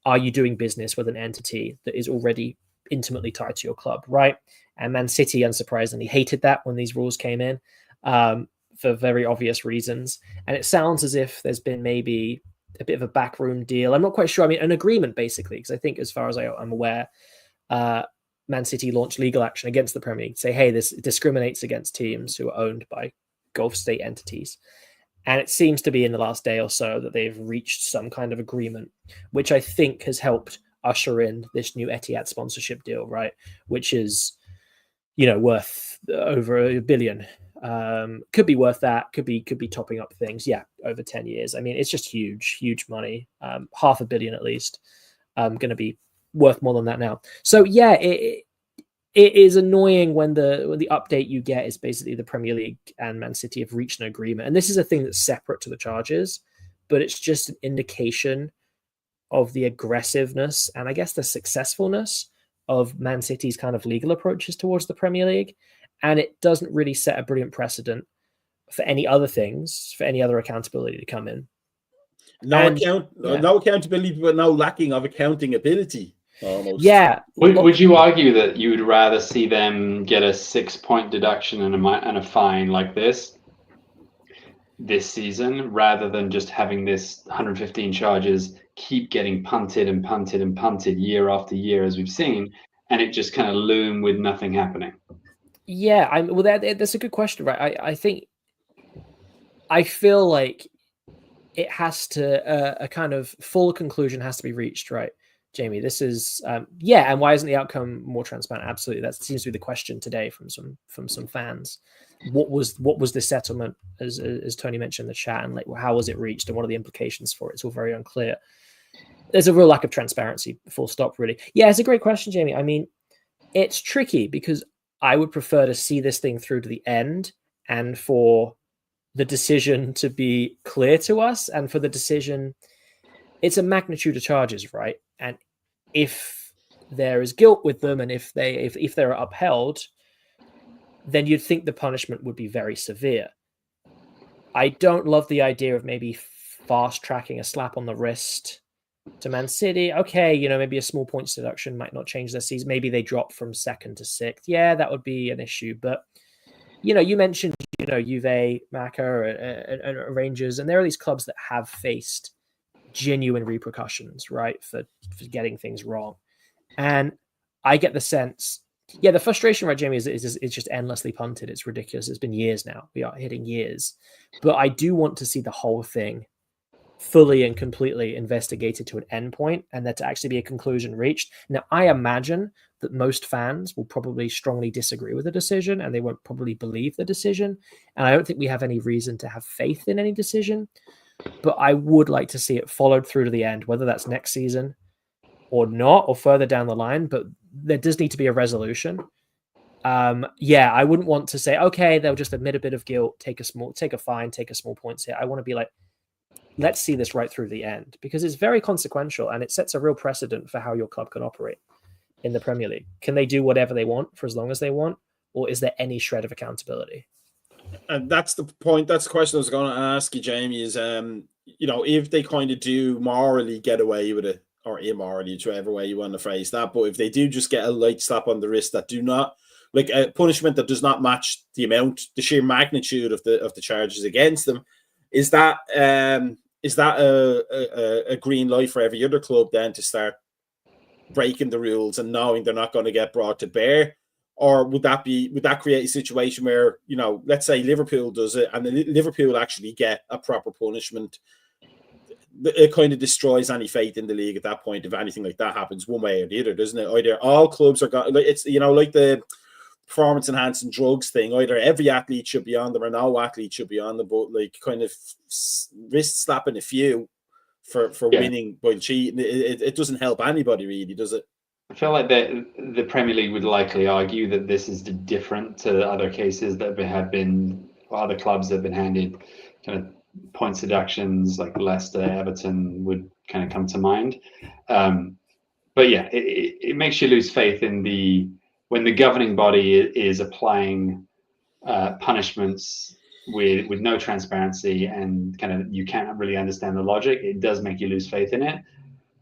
are you doing business with an entity that is already intimately tied to your club, right? And Man City, unsurprisingly, hated that when these rules came in for very obvious reasons. And it sounds as if there's been maybe a bit of a backroom deal. I'm not quite sure. I mean, an agreement, basically, because I think as far as I'm aware, Man City launched legal action against the Premier League to say, hey, this discriminates against teams who are owned by Gulf state entities. And it seems to be in the last day or so that they've reached some kind of agreement, which I think has helped usher in this new Etihad sponsorship deal, right? Which is, you know, worth over $1 billion. Could be worth that. Could be topping up things. Yeah, over 10 years. I mean, it's just huge money. $500 million at least. Going to be worth more than that now. So yeah, it is annoying when the update you get is basically the Premier League and Man City have reached an agreement. And this is a thing that's separate to the charges, but it's just an indication of the aggressiveness and I guess the successfulness of Man City's kind of legal approaches towards the Premier League. And it doesn't really set a brilliant precedent for any other things, for any other accountability to come in. No accountability, but no lacking of accounting ability. Almost. Yeah. Would you argue that you would rather see them get a 6-point deduction and a fine like this season, rather than just having this 115 charges keep getting punted and punted and punted year after year, as we've seen, and it just kind of loom with nothing happening? Yeah, that's a good question, right? I feel like it has to a kind of full conclusion has to be reached, right, Jamie? This is and why isn't the outcome more transparent? Absolutely, that seems to be the question today from some fans. What was the settlement, as Tony mentioned in the chat, and like how was it reached, and what are the implications for it? It's all very unclear. There's a real lack of transparency, full stop, really. Yeah, it's a great question, Jamie. I mean, it's tricky because I would prefer to see this thing through to the end and for the decision to be clear to us, and for the decision, it's a magnitude of charges, right? And if there is guilt with them, and if they're upheld, then you'd think the punishment would be very severe. I don't love the idea of maybe fast tracking a slap on the wrist to Man City. Okay, you know, maybe a small points deduction might not change their season. Maybe they drop from 2nd to 6th. Yeah, that would be an issue. But, you know, you mentioned, you know, Juve, Macca, and Rangers, and there are these clubs that have faced genuine repercussions, right, for getting things wrong. And I get the sense, yeah, the frustration, right, Jamie, is it's just endlessly punted. It's ridiculous. It's been years now. We are hitting years. But I do want to see the whole thing fully and completely investigated to an endpoint, and there to actually be a conclusion reached. Now, I imagine that most fans will probably strongly disagree with the decision, and they won't probably believe the decision. And I don't think we have any reason to have faith in any decision. But I would like to see it followed through to the end, whether that's next season or not, or further down the line. But there does need to be a resolution. I wouldn't want to say, okay, they'll just admit a bit of guilt, take a fine, take a small points hit. I want to be like, let's see this right through the end, because it's very consequential and it sets a real precedent for how your club can operate in the Premier League. Can they do whatever they want for as long as they want, or is there any shred of accountability? And that's the point. That's the question I was going to ask you, Jamie, is, you know, if they kind of do morally get away with it, or immorally, whichever way you want to phrase that, but if they do just get a light slap on the wrist that do not, like a punishment that does not match the amount, the sheer magnitude of the charges against them, is that a green light for every other club then to start breaking the rules and knowing they're not going to get brought to bear? Or would that create a situation where, you know, let's say Liverpool does it and Liverpool actually get a proper punishment? It kind of destroys any faith in the league at that point if anything like that happens one way or the other, doesn't it? Either all clubs are got, it's, you know, like the performance enhancing drugs thing, either every athlete should be on them or no athlete should be on them, but like kind of wrist slapping a few for winning by cheating, it doesn't help anybody really, does it? I feel like the Premier League would likely argue that this is different to other cases that have been, or other clubs that have been handed kind of points deductions, like Leicester, Everton would kind of come to mind. but yeah, it makes you lose faith in when the governing body is applying punishments with no transparency, and kind of you can't really understand the logic. It does make you lose faith in it.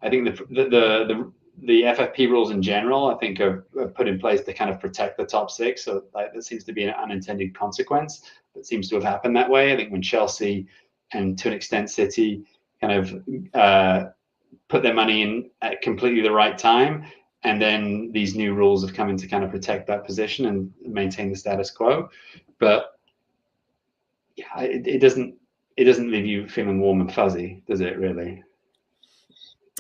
I think the FFP rules in general, I think, are put in place to kind of protect the top six. So that seems to be an unintended consequence that seems to have happened that way. I think when Chelsea and to an extent City kind of put their money in at completely the right time, and then these new rules have come in to kind of protect that position and maintain the status quo. But yeah, it doesn't leave you feeling warm and fuzzy, does it really?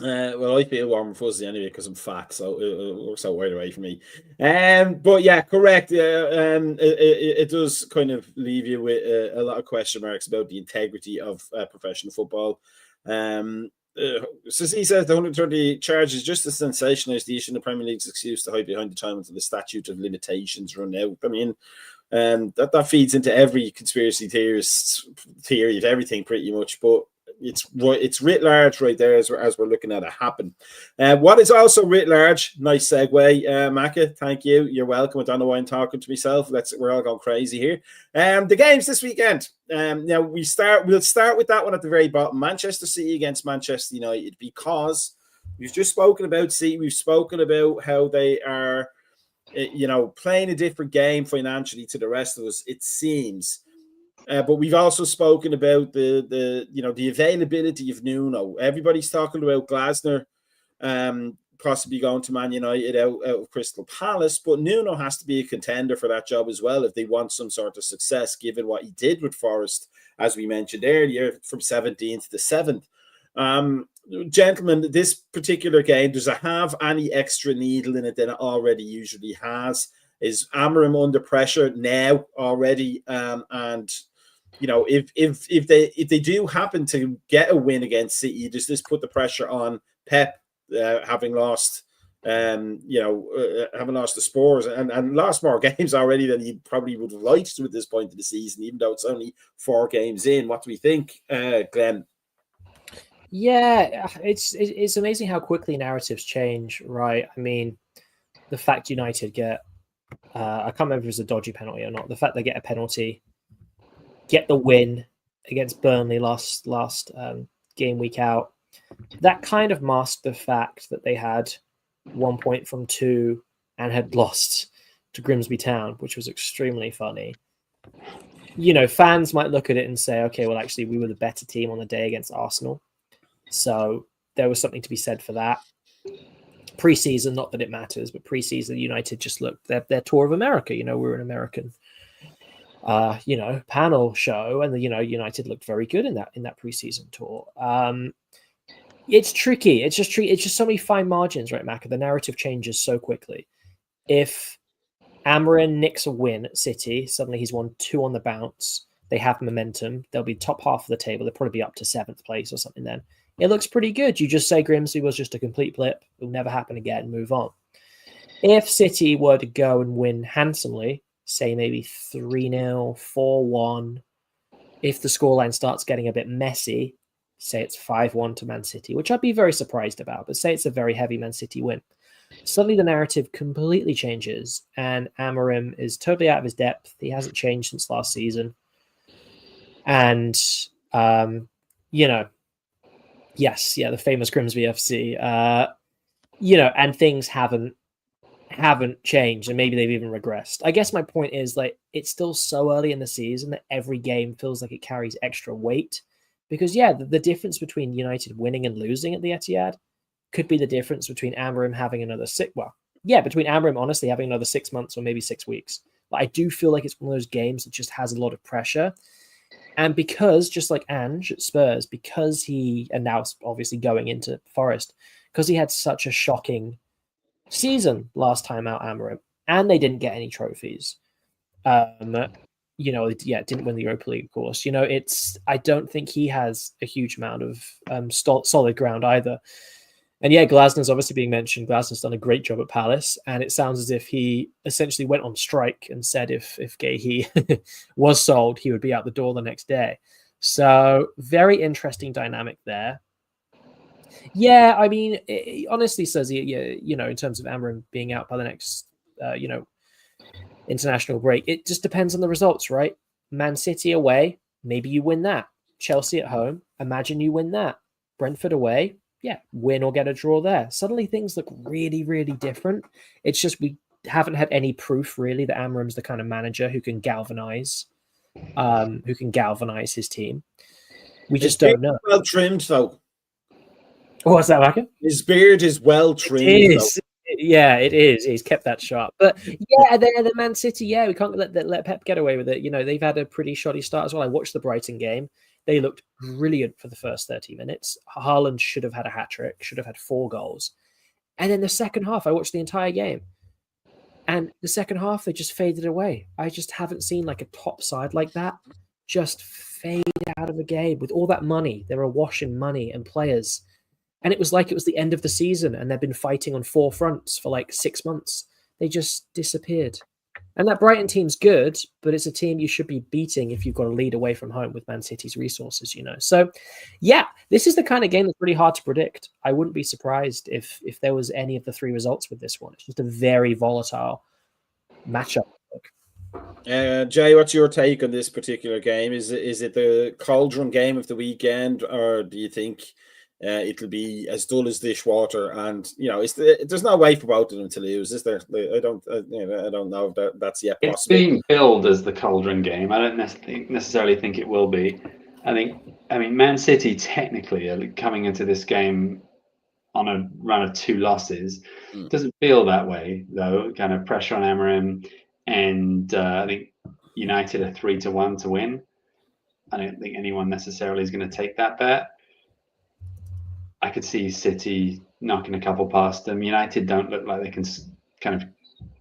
Well, I feel warm and fuzzy anyway because I'm fat, so it works out right away for me. But yeah, correct. It does kind of leave you with a lot of question marks about the integrity of professional football. So he says the 130 charges just to sensationalise the issue in the Premier League's excuse to hide behind the time until the statute of limitations run out. I mean, that feeds into every conspiracy theorist's theory of everything pretty much, but it's writ large right there as we're looking at it happen. What is also writ large, nice segue, Maka, thank you, you're welcome. I don't know why I'm talking to myself, we're all going crazy here. The games this weekend, now we'll start with that one at the very bottom, Manchester City against Manchester United, because we've just spoken about City, we've spoken about how they are playing a different game financially to the rest of us, it seems. But we've also spoken about the availability of Nuno. Everybody's talking about Glasner possibly going to Man United out of Crystal Palace, but Nuno has to be a contender for that job as well if they want some sort of success, given what he did with Forest, as we mentioned earlier, from 17th to 7th. Gentlemen, this particular game, does it have any extra needle in it than it already usually has? Is Amorim under pressure now already? And if they do happen to get a win against City, does this put the pressure on Pep, having lost having lost the Spurs and lost more games already than he probably would have liked to at this point of the season, even though it's only 4 games in? What do we think, Glenn? Yeah, it's amazing how quickly narratives change, right? I mean, the fact United get I can't remember if it was a dodgy penalty or not. The fact they get a penalty, get the win against Burnley last game week out, that kind of masked the fact that they had 1 point from 2 and had lost to Grimsby Town, which was extremely funny. Fans might look at it and say, okay, well, actually, we were the better team on the day against Arsenal. So there was something to be said for that. Pre-season, not that it matters, but pre-season, United just looked their tour of America. We're an American, panel show, and United looked very good in that pre-season tour. It's tricky. It's just so many fine margins, right, Macca? The narrative changes so quickly. If Amorim nicks a win at City, suddenly he's won 2 on the bounce. They have momentum. They'll be top half of the table. They'll probably be up to 7th place or something then. It looks pretty good. You just say Grimsby was just a complete blip. It'll never happen again. Move on. If City were to go and win handsomely, say maybe 3-0, 4-1, if the scoreline starts getting a bit messy, say it's 5-1 to Man City, which I'd be very surprised about, but say it's a very heavy Man City win, suddenly the narrative completely changes and Amorim is totally out of his depth. He hasn't changed since last season. And, yes, the famous Grimsby FC, and things haven't changed, and maybe they've even regressed. I guess my point is, it's still so early in the season that every game feels like it carries extra weight, because the difference between United winning and losing at the Etihad could be the difference between Amorim having another between Amorim honestly having another 6 months or maybe 6 weeks. But I do feel like it's one of those games that just has a lot of pressure. And because, just like Ange at Spurs, because he, and now obviously going into Forest, because he had such a shocking season last time out, Amorim, and they didn't get any trophies. Didn't win the Europa League, of course. I don't think he has a huge amount of solid ground either. And Glasner's obviously being mentioned. Glasner's done a great job at Palace, and it sounds as if he essentially went on strike and said if Guéhi was sold, he would be out the door the next day. So very interesting dynamic there. Yeah, I mean, it honestly says, you know, in terms of Amorim being out by the next, you know, international break, it just depends on the results, right? Man City away, maybe you win that. Chelsea at home, imagine you win that. Brentford away, yeah, win or get a draw there. Suddenly things look really, really different. It's just we haven't had any proof really that Amorim's the kind of manager who can galvanize his team. We just don't know. Well trimmed though. What's that, Maka? His beard is well trimmed. It is. Yeah, it is. He's kept that sharp. But yeah, the Man City, yeah, we can't let Pep get away with it. You know, they've had a pretty shoddy start as well. I watched the Brighton game. They looked brilliant for the first 30 minutes. Haaland should have had a hat-trick, should have had 4 goals. And then the second half, I watched the entire game. And the second half, they just faded away. I just haven't seen like a top side like that just fade out of the game with all that money. They're awash in money and players. And it was like it was the end of the season and they've been fighting on 4 fronts for like 6 months. They just disappeared. And that Brighton team's good, but it's a team you should be beating if you've got a lead away from home with Man City's resources, you know. So, yeah, this is the kind of game that's really hard to predict. I wouldn't be surprised if there was any of the 3 results with this one. It's just a very volatile matchup. Jay, what's your take on this particular game? Is it the cauldron game of the weekend, or do you think it'll be as dull as dishwater? And you know, there's no way for both of them to lose, is there? I don't know if that's yet possible. It's being billed as the cauldron game. I don't necessarily think it will be. I mean, Man City technically are coming into this game on a run of 2 losses. Doesn't feel that way though. Kind of pressure on Amorim, and I think United are 3-1 to win. I don't think anyone necessarily is going to take that bet. I could see City knocking a couple past them. United don't look like they can kind of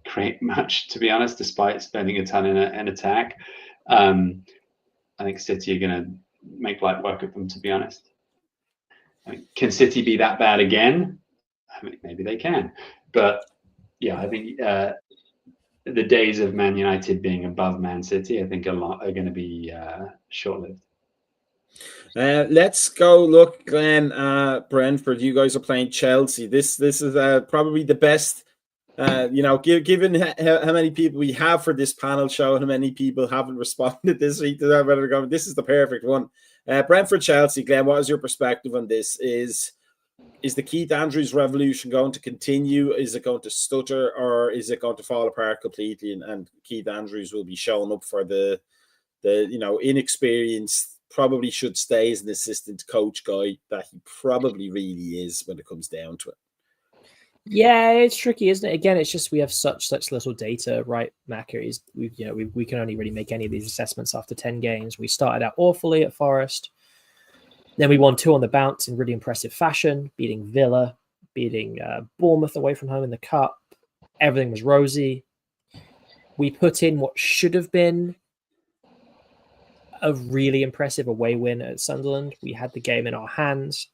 create much, to be honest, despite spending a ton in attack. I think City are going to make light work of them, to be honest. I mean, can City be that bad again? I mean, maybe they can. But, yeah, I think the days of Man United being above Man City, I think are going to be short-lived. Let's go look, Glenn. Brentford, you guys are playing Chelsea. This is probably the best. You know, given how many people we have for this panel show and how many people haven't responded this week to that, this is the perfect one. Brentford Chelsea, Glenn, what is your perspective on this? Is the Keith Andrews revolution going to continue? Is it going to stutter, or is it going to fall apart completely? And Keith Andrews will be showing up for the inexperienced. Probably should stay as an assistant coach guy that he probably really is when it comes down to it. Yeah, it's tricky, isn't it? Again, it's just we have such little data, right? Macca is we can only really make any of these assessments after 10 games. We started out awfully at Forest, then we won 2 on the bounce in really impressive fashion, beating Villa, beating Bournemouth away from home in the cup. Everything was rosy. We put in what should have been a really impressive away win at Sunderland. We had the game in our hands.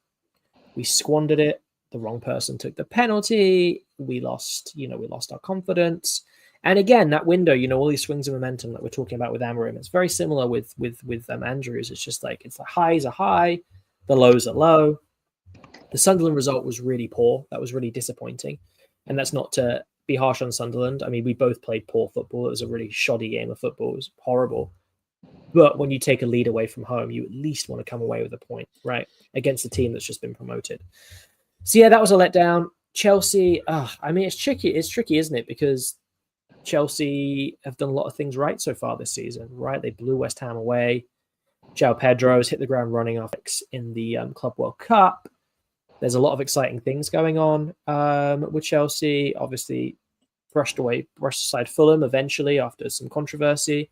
We squandered it. The wrong person took the penalty. We lost our confidence. And again, that window, all these swings of momentum that we're talking about with Amorim, it's very similar with Andrews. It's just like, it's the highs are high, the lows are low. The Sunderland result was really poor. That was really disappointing. And that's not to be harsh on Sunderland. I mean, we both played poor football. It was a really shoddy game of football. It was horrible. But when you take a lead away from home, you at least want to come away with a point, right? Against a team that's just been promoted. So yeah, that was a letdown. Chelsea, I mean, it's tricky, isn't it? Because Chelsea have done a lot of things right so far this season, right? They blew West Ham away. João Pedro's hit the ground running off in the Club World Cup. There's a lot of exciting things going on with Chelsea. Obviously, brushed aside Fulham eventually after some controversy.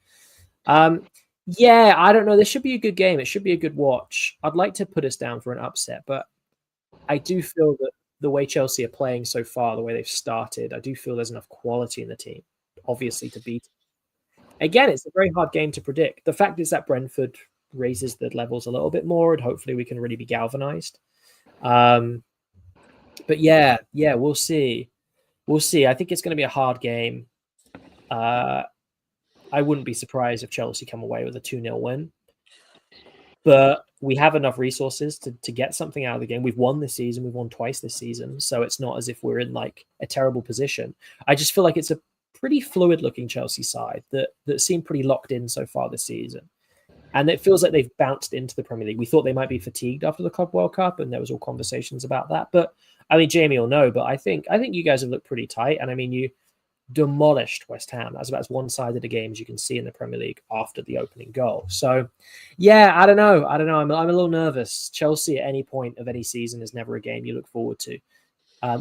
Yeah, I don't know. This should be a good game. It should be a good watch. I'd like to put us down for an upset, but I do feel that the way Chelsea are playing so far, the way they've started, I do feel there's enough quality in the team, obviously, to beat. Again, it's a very hard game to predict. The fact is that Brentford raises the levels a little bit more, and hopefully we can really be galvanized. But yeah, we'll see. I think it's going to be a hard game. I wouldn't be surprised if Chelsea come away with a 2-0 win. But we have enough resources to get something out of the game. We've won this season. We've won twice this season. So it's not as if we're in like a terrible position. I just feel like it's a pretty fluid looking Chelsea side that seem pretty locked in so far this season. And it feels like they've bounced into the Premier League. We thought they might be fatigued after the Club World Cup, and there was all conversations about that. But I mean, Jamie will know, but I think you guys have looked pretty tight. And I mean, you demolished West Ham. That's about as one-sided a game as you can see in the Premier League after the opening goal. So, yeah, I don't know. I'm a little nervous. Chelsea at any point of any season is never a game you look forward to.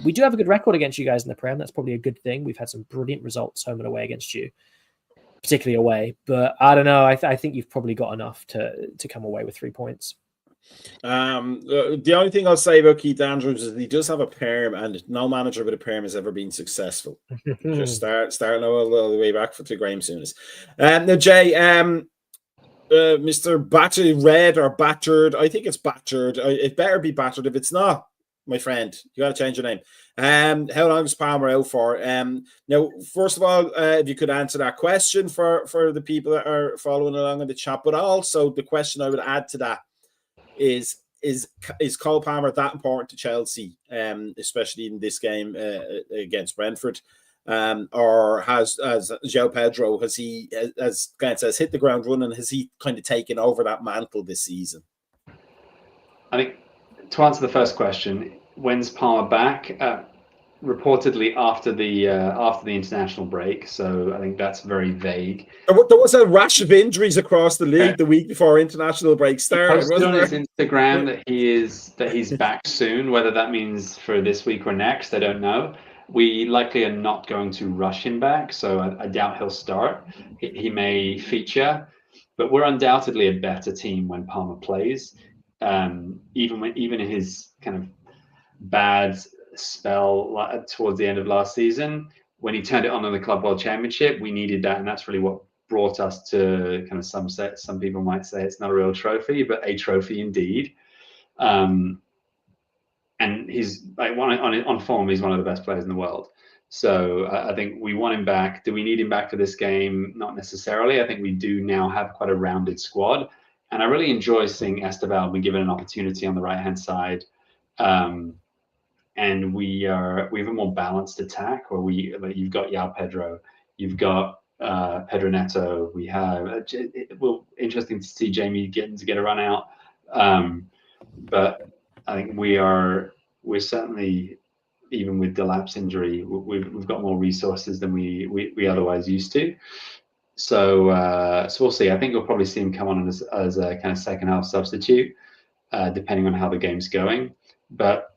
We do have a good record against you guys in the Prem. That's probably a good thing. We've had some brilliant results home and away against you, particularly away. But I don't know. I think you've probably got enough to come away with 3 points. The only thing I'll say about Keith Andrews is he does have a perm, and no manager with a perm has ever been successful. Just starting all the way back to Graham Souness. Now, Jay, Mr. Battered Red or Battered, I think it's Battered. It better be Battered. If it's not, my friend, you got to change your name. How long is Palmer out for? Now, first of all, if you could answer that question for the people that are following along in the chat, but also the question I would add to that is Cole Palmer that important to Chelsea, especially in this game against Brentford, or has João Pedro, has he, as Grant says, hit the ground running? Has he kind of taken over that mantle this season? I think to answer the first question, when's Palmer back? Reportedly after the international break, so I think that's very vague. There was a rash of injuries across the league the week before international break started. He posted on his Instagram that he's back soon. Whether that means for this week or next, I don't know. We likely are not going to rush him back, so I doubt he'll start. He may feature, but we're undoubtedly a better team when Palmer plays. Even in his kind of bad spell towards the end of last season, when he turned it on in the Club World Championship, we needed that, and that's really what brought us to kind of some people might say it's not a real trophy, but a trophy indeed. And he's like on form, he's one of the best players in the world. So I think we want him back. Do we need him back for this game? Not necessarily. I think we do now have quite a rounded squad, and I really enjoy seeing Esteval be given an opportunity on the right hand side. And we have a more balanced attack, where you've got João Pedro, you've got Pedro Neto. We have interesting to see Jamie getting to get a run out, but I think we're certainly, even with Delap's injury, we've got more resources than we otherwise used to. So we'll see. I think you'll probably see him come on as a kind of second half substitute, depending on how the game's going. But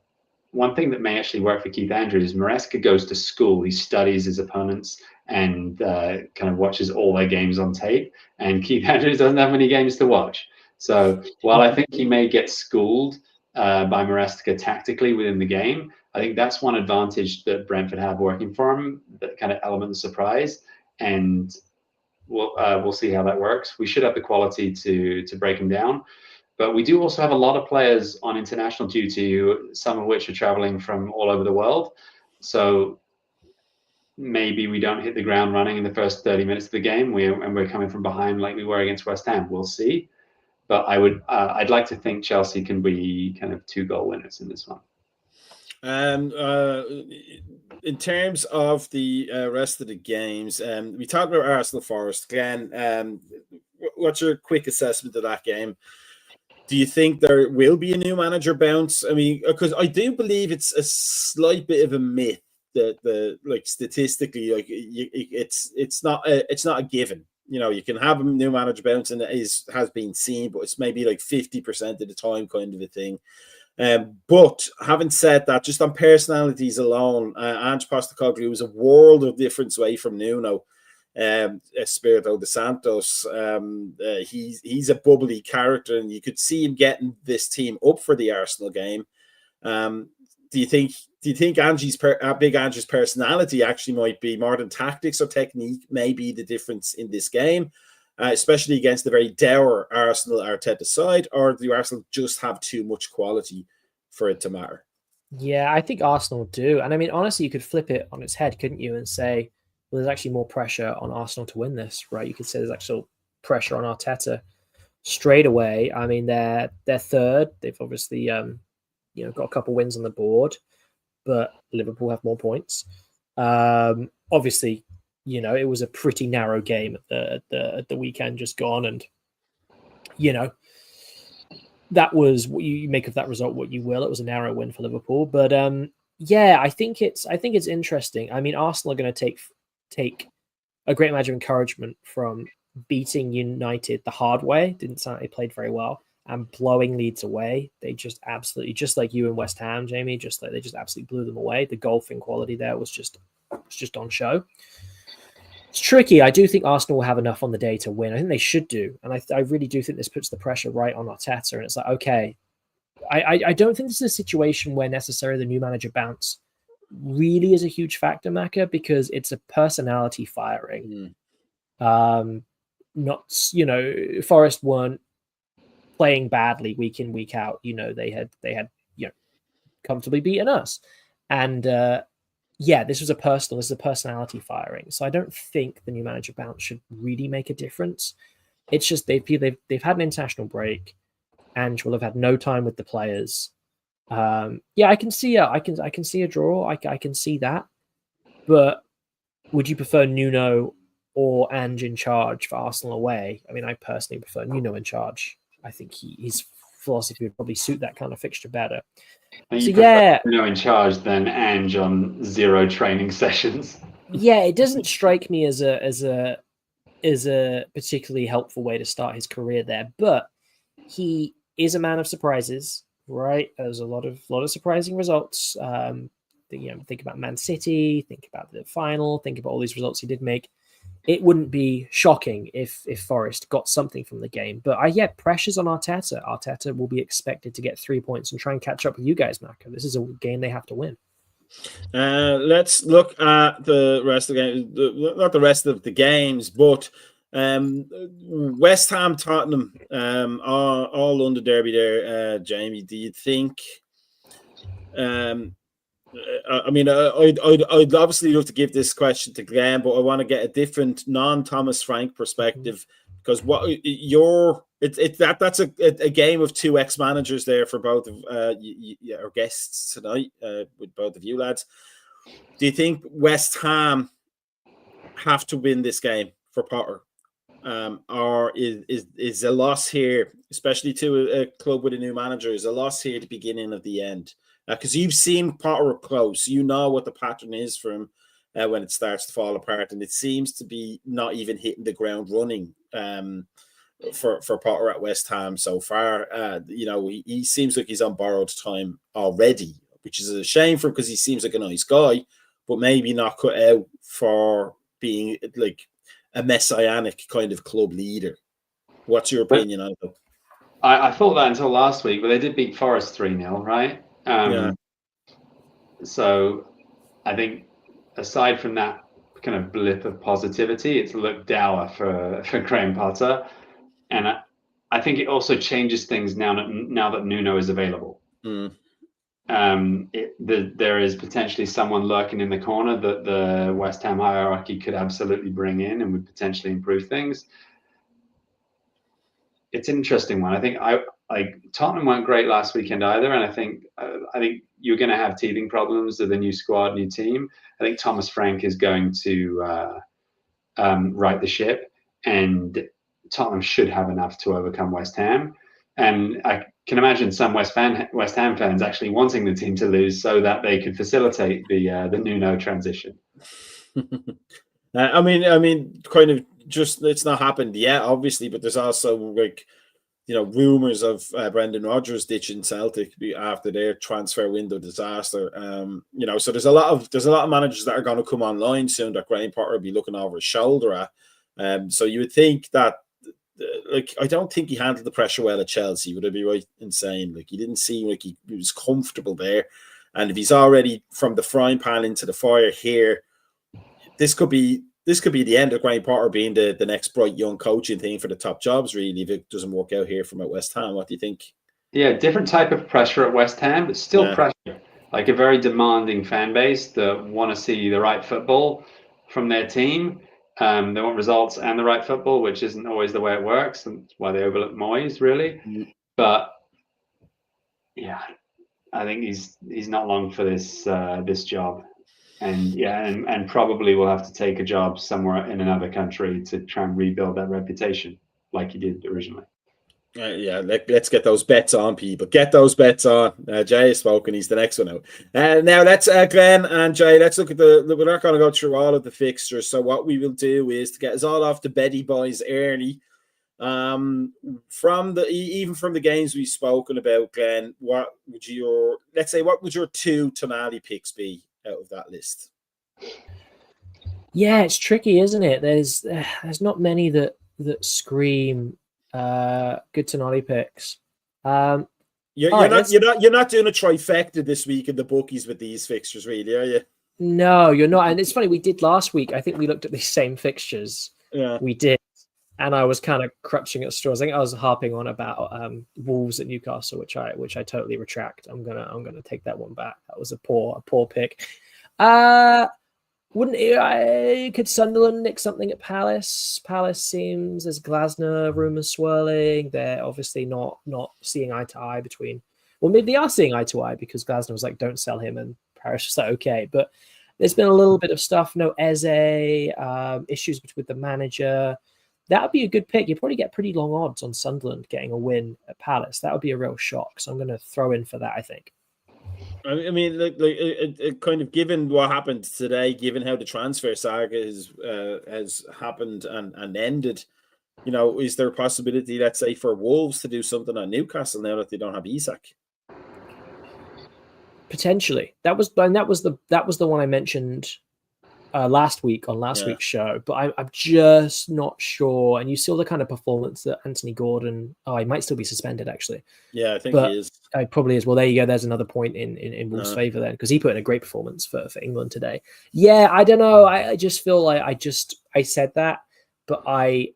one thing that may actually work for Keith Andrews is Maresca goes to school. He studies his opponents and kind of watches all their games on tape. And Keith Andrews doesn't have many games to watch. So while I think he may get schooled by Maresca tactically within the game, I think that's one advantage that Brentford have working for him, that kind of element of surprise. And we'll see how that works. We should have the quality to break him down. But we do also have a lot of players on international duty, some of which are traveling from all over the world. So maybe we don't hit the ground running in the first 30 minutes of the game, and we're coming from behind like we were against West Ham. We'll see. But I'd like to think Chelsea can be kind of 2-goal winners in this one. In terms of the rest of the games, we talked about Arsenal Forest. Glenn, what's your quick assessment of that game? Do you think there will be a new manager bounce? I mean, because I do believe it's a slight bit of a myth that like statistically, like it's not a given. You know, you can have a new manager bounce, and it has been seen, but it's maybe like 50% of the time kind of a thing. But having said that, just on personalities alone, Ange Postecoglou was a world of difference away from Nuno. Espirito de Santos, he's a bubbly character, and you could see him getting this team up for the Arsenal game. Do you think Big Ange's personality actually might be more than tactics or technique, maybe the difference in this game, especially against the very dour Arsenal Arteta side, or do Arsenal just have too much quality for it to matter? Yeah, I think Arsenal do. And I mean, honestly, you could flip it on its head, couldn't you, and say, well, there's actually more pressure on Arsenal to win this, right? You could say there's actual pressure on Arteta straight away. I mean, they're third. They've obviously got a couple wins on the board, but Liverpool have more points. Obviously, it was a pretty narrow game at the weekend just gone, and that was what you make of that result what you will. It was a narrow win for Liverpool, but I think it's interesting. I mean, Arsenal are going to take a great amount of encouragement from beating United the hard way. Didn't sound like they played very well, and blowing Leeds away. They just absolutely, just like you and West Ham, Jamie, they just absolutely blew them away. The golfing quality there was just on show. It's tricky. I do think Arsenal will have enough on the day to win. I think they should do. And I really do think this puts the pressure right on Arteta. And it's like, okay, I don't think this is a situation where necessarily the new manager bounce really is a huge factor, Maka, because it's a personality firing. Not, Forest weren't playing badly week in, week out. They had comfortably beaten us. And this was a personality firing. So I don't think the new manager bounce should really make a difference. It's just they've had an international break, and will have had no time with the players. I can see a draw. I can see that. But would you prefer Nuno or Ange in charge for Arsenal away? I mean, I personally prefer Nuno in charge. I think his philosophy would probably suit that kind of fixture better. Nuno in charge than Ange on 0 training sessions. Yeah, it doesn't strike me as a particularly helpful way to start his career there, but he is a man of surprises, right? There's a lot of surprising results. Think about Man City, think about the final, think about all these results he did make. It wouldn't be shocking if Forest got something from the game. But pressure's on Arteta. Arteta will be expected to get 3 points and try and catch up with you guys, Maka. This is a game they have to win. Let's look at the rest of the game. Not the rest of the games, but West Ham, Tottenham, all London derby there. Jamie, do you think? I'd obviously love to give this question to Glenn, but I want to get a different non-Thomas Frank perspective, because that's a game of 2 ex-managers there for both of our guests tonight, with both of you lads. Do you think West Ham have to win this game for Potter, or is a loss here, especially to a club with a new manager, is a loss here the beginning of the end? Because you've seen Potter up close, you know what the pattern is for him when it starts to fall apart, and it seems to be not even hitting the ground running for Potter at West Ham so far. He seems like he's on borrowed time already, which is a shame for him because he seems like a nice guy, but maybe not cut out for being like a messianic kind of club leader. What's your opinion on it? I thought that until last week, but they did beat Forest 3-0, right? So I think aside from that kind of blip of positivity, it's looked dour for Graham Potter, and I think it also changes things now that Nuno is available. There is potentially someone lurking in the corner that the West Ham hierarchy could absolutely bring in and would potentially improve things. It's an interesting one. I think Tottenham weren't great last weekend either, and I think you're going to have teething problems with a new squad, new team. I think Thomas Frank is going to right the ship, and Tottenham should have enough to overcome West Ham. And I can imagine some West Ham fans actually wanting the team to lose so that they could facilitate the Nuno transition. Kind of just, it's not happened yet, obviously, but there's also rumors of Brendan Rodgers ditching Celtic after their transfer window disaster. So there's a lot of managers that are going to come online soon that Graham Potter will be looking over his shoulder at. So you would think that, I don't think he handled the pressure well at Chelsea. Would I be right in saying, he didn't seem like he was comfortable there? And if he's already from the frying pan into the fire here, this could be the end of Graham Potter being the next bright young coaching thing for the top jobs, really, if it doesn't work out here from at West Ham. What do you think? Yeah, different type of pressure at West Ham, but still pressure. Like a very demanding fan base that want to see the right football from their team. They want results and the right football, which isn't always the way it works, and that's why they overlook Moyes, really. But yeah, I think he's not long for this job, and probably will have to take a job somewhere in another country to try and rebuild that reputation like he did originally. Let's get those bets on, people. Get those bets on. Jay has spoken. He's the next one out. Now let's Glenn and Jay. Let's look at we're not going to go through all of the fixtures. So what we will do is to get us all off the Betty boys early. From the games we've spoken about, Glenn, what would your two Tonali picks be out of that list? Yeah, it's tricky, isn't it? There's not many that scream good Tonali picks. You're not doing a trifecta this week in the bookies with these fixtures, really, are you? No, you're not. And it's funny, we did last week. I think we looked at these same fixtures. Yeah, we did. And I was kind of crutching at straws. I think I was harping on about Wolves at Newcastle, which I totally retract. I'm gonna take that one back. That was a poor pick. Could Sunderland nick something at Palace? Palace seems, there's Glasner rumours swirling. They're obviously not seeing eye to eye between. Well, maybe they are seeing eye to eye because Glasner was like, "Don't sell him," and Paris was like, "Okay." But there's been a little bit of stuff. No Eze, issues with the manager. That would be a good pick. You'd probably get pretty long odds on Sunderland getting a win at Palace. That would be a real shock. So I'm going to throw in for that, I think. I mean, it kind of given what happened today, given how the transfer saga has happened and ended, is there a possibility, let's say, for Wolves to do something on Newcastle now that they don't have Isak? Potentially. That was the one I mentioned last week on last week's show, but I'm just not sure. And you saw the kind of performance that Anthony Gordon. Oh, he might still be suspended, actually. Yeah, I think he is. Probably is. Well, there you go. There's another point in Wolves' favour then, because he put in a great performance for England today. Yeah, I don't know. I just feel like I said that, but I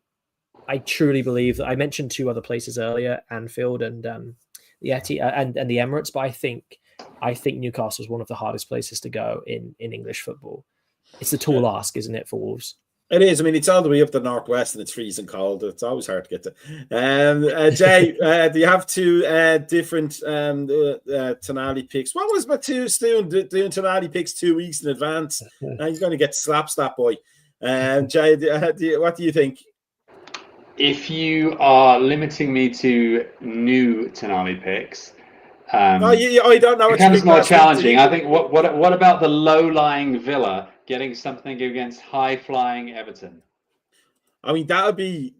truly believe that I mentioned two other places earlier, Anfield and the Etihad and the Emirates, but I think Newcastle is one of the hardest places to go in English football. It's a tall ask, isn't it, for Wolves? It is. I mean, it's all the way up the northwest and it's freezing cold. It's always hard to get to. Jay, do you have two different Tonali picks? What was my two doing Tonali picks 2 weeks in advance? You're going to get slaps, that boy. Jay, what do you think? If you are limiting me to new Tonali picks, I don't know. It becomes more challenging. I think. What about the low-lying Villa getting something against high-flying Everton? I mean, that would be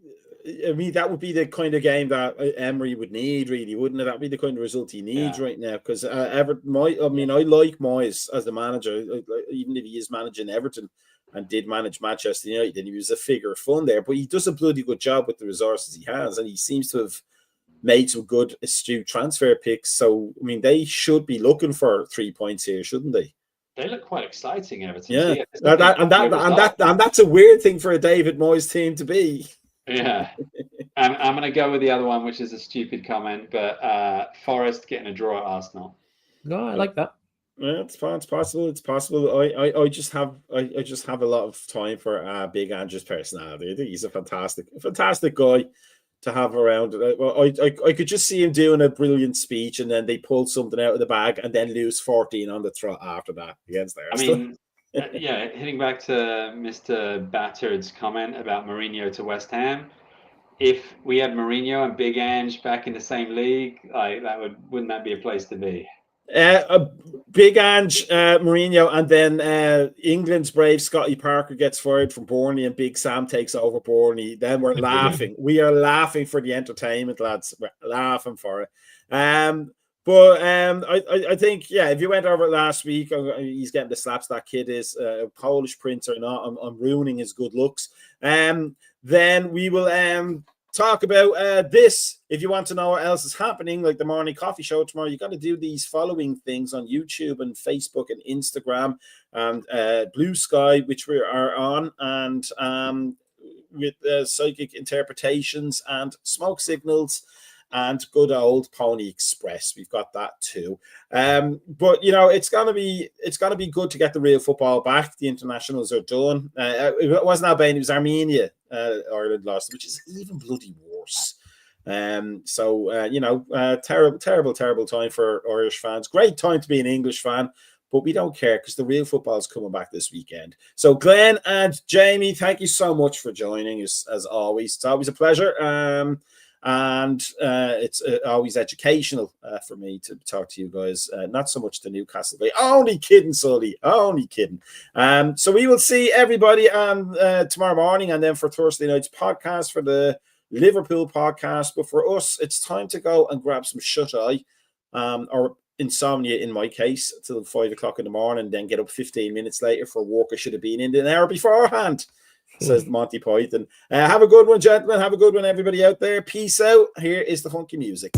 the kind of game that Emery would need, really, wouldn't it? That'd be the kind of result he needs right now. Because Everton, I like Moyes as the manager, even if he is managing Everton and did manage Manchester United, and he was a figure of fun there. But he does a bloody good job with the resources he has, and he seems to have made some good, astute transfer picks. So, I mean, they should be looking for 3 points here, shouldn't they? They look quite exciting, Everton. Yeah, and that's a weird thing for a David Moyes team to be. Yeah, I'm going to go with the other one, which is a stupid comment, but Forest getting a draw at Arsenal. No, I like that. Yeah, it's possible. It's possible. I just have a lot of time for Big Andrew's personality. I think he's a fantastic guy to have around. Well, I could just see him doing a brilliant speech, and then they pull something out of the bag, and then lose 14 on the trot after that against Arsenal. I mean, hitting back to Mr. Battard's comment about Mourinho to West Ham. If we had Mourinho and Big Ange back in the same league, wouldn't that be a place to be? Big Ange, Mourinho, and then England's brave Scotty Parker gets fired from Burnley and Big Sam takes over Burnley. Then we're laughing. We are laughing for the entertainment, lads. We're laughing for it. But I think, if you went over it last week, he's getting the slaps. That kid is a Polish prince or not. I'm ruining his good looks. Then we will talk about this. If you want to know what else is happening, like the morning coffee show tomorrow, you got to do these following things on YouTube and Facebook and Instagram and Blue Sky, which we are on, and with psychic interpretations and smoke signals. and good old Pony Express. We've got that too. But it's gonna be good to get the real football back. The internationals are done. It wasn't Albania, it was Armenia. Ireland lost, which is even bloody worse. Terrible time for Irish fans. Great time to be an English fan, but we don't care because the real football is coming back this weekend. So Glenn and Jamie, thank you so much for joining us as always. It's always a pleasure. And it's always educational for me to talk to you guys. Not so much the Newcastle guy. Only kidding, Sully. Only kidding. So we will see everybody on tomorrow morning, and then for Thursday night's podcast for the Liverpool podcast. But for us, it's time to go and grab some shut-eye, or insomnia in my case, till 5 o'clock in the morning, then get up 15 minutes later for work. I should have been in an hour beforehand, says Monty Python. Have a good one, gentlemen. Have a good one, everybody out there. Peace out. Here is the funky music.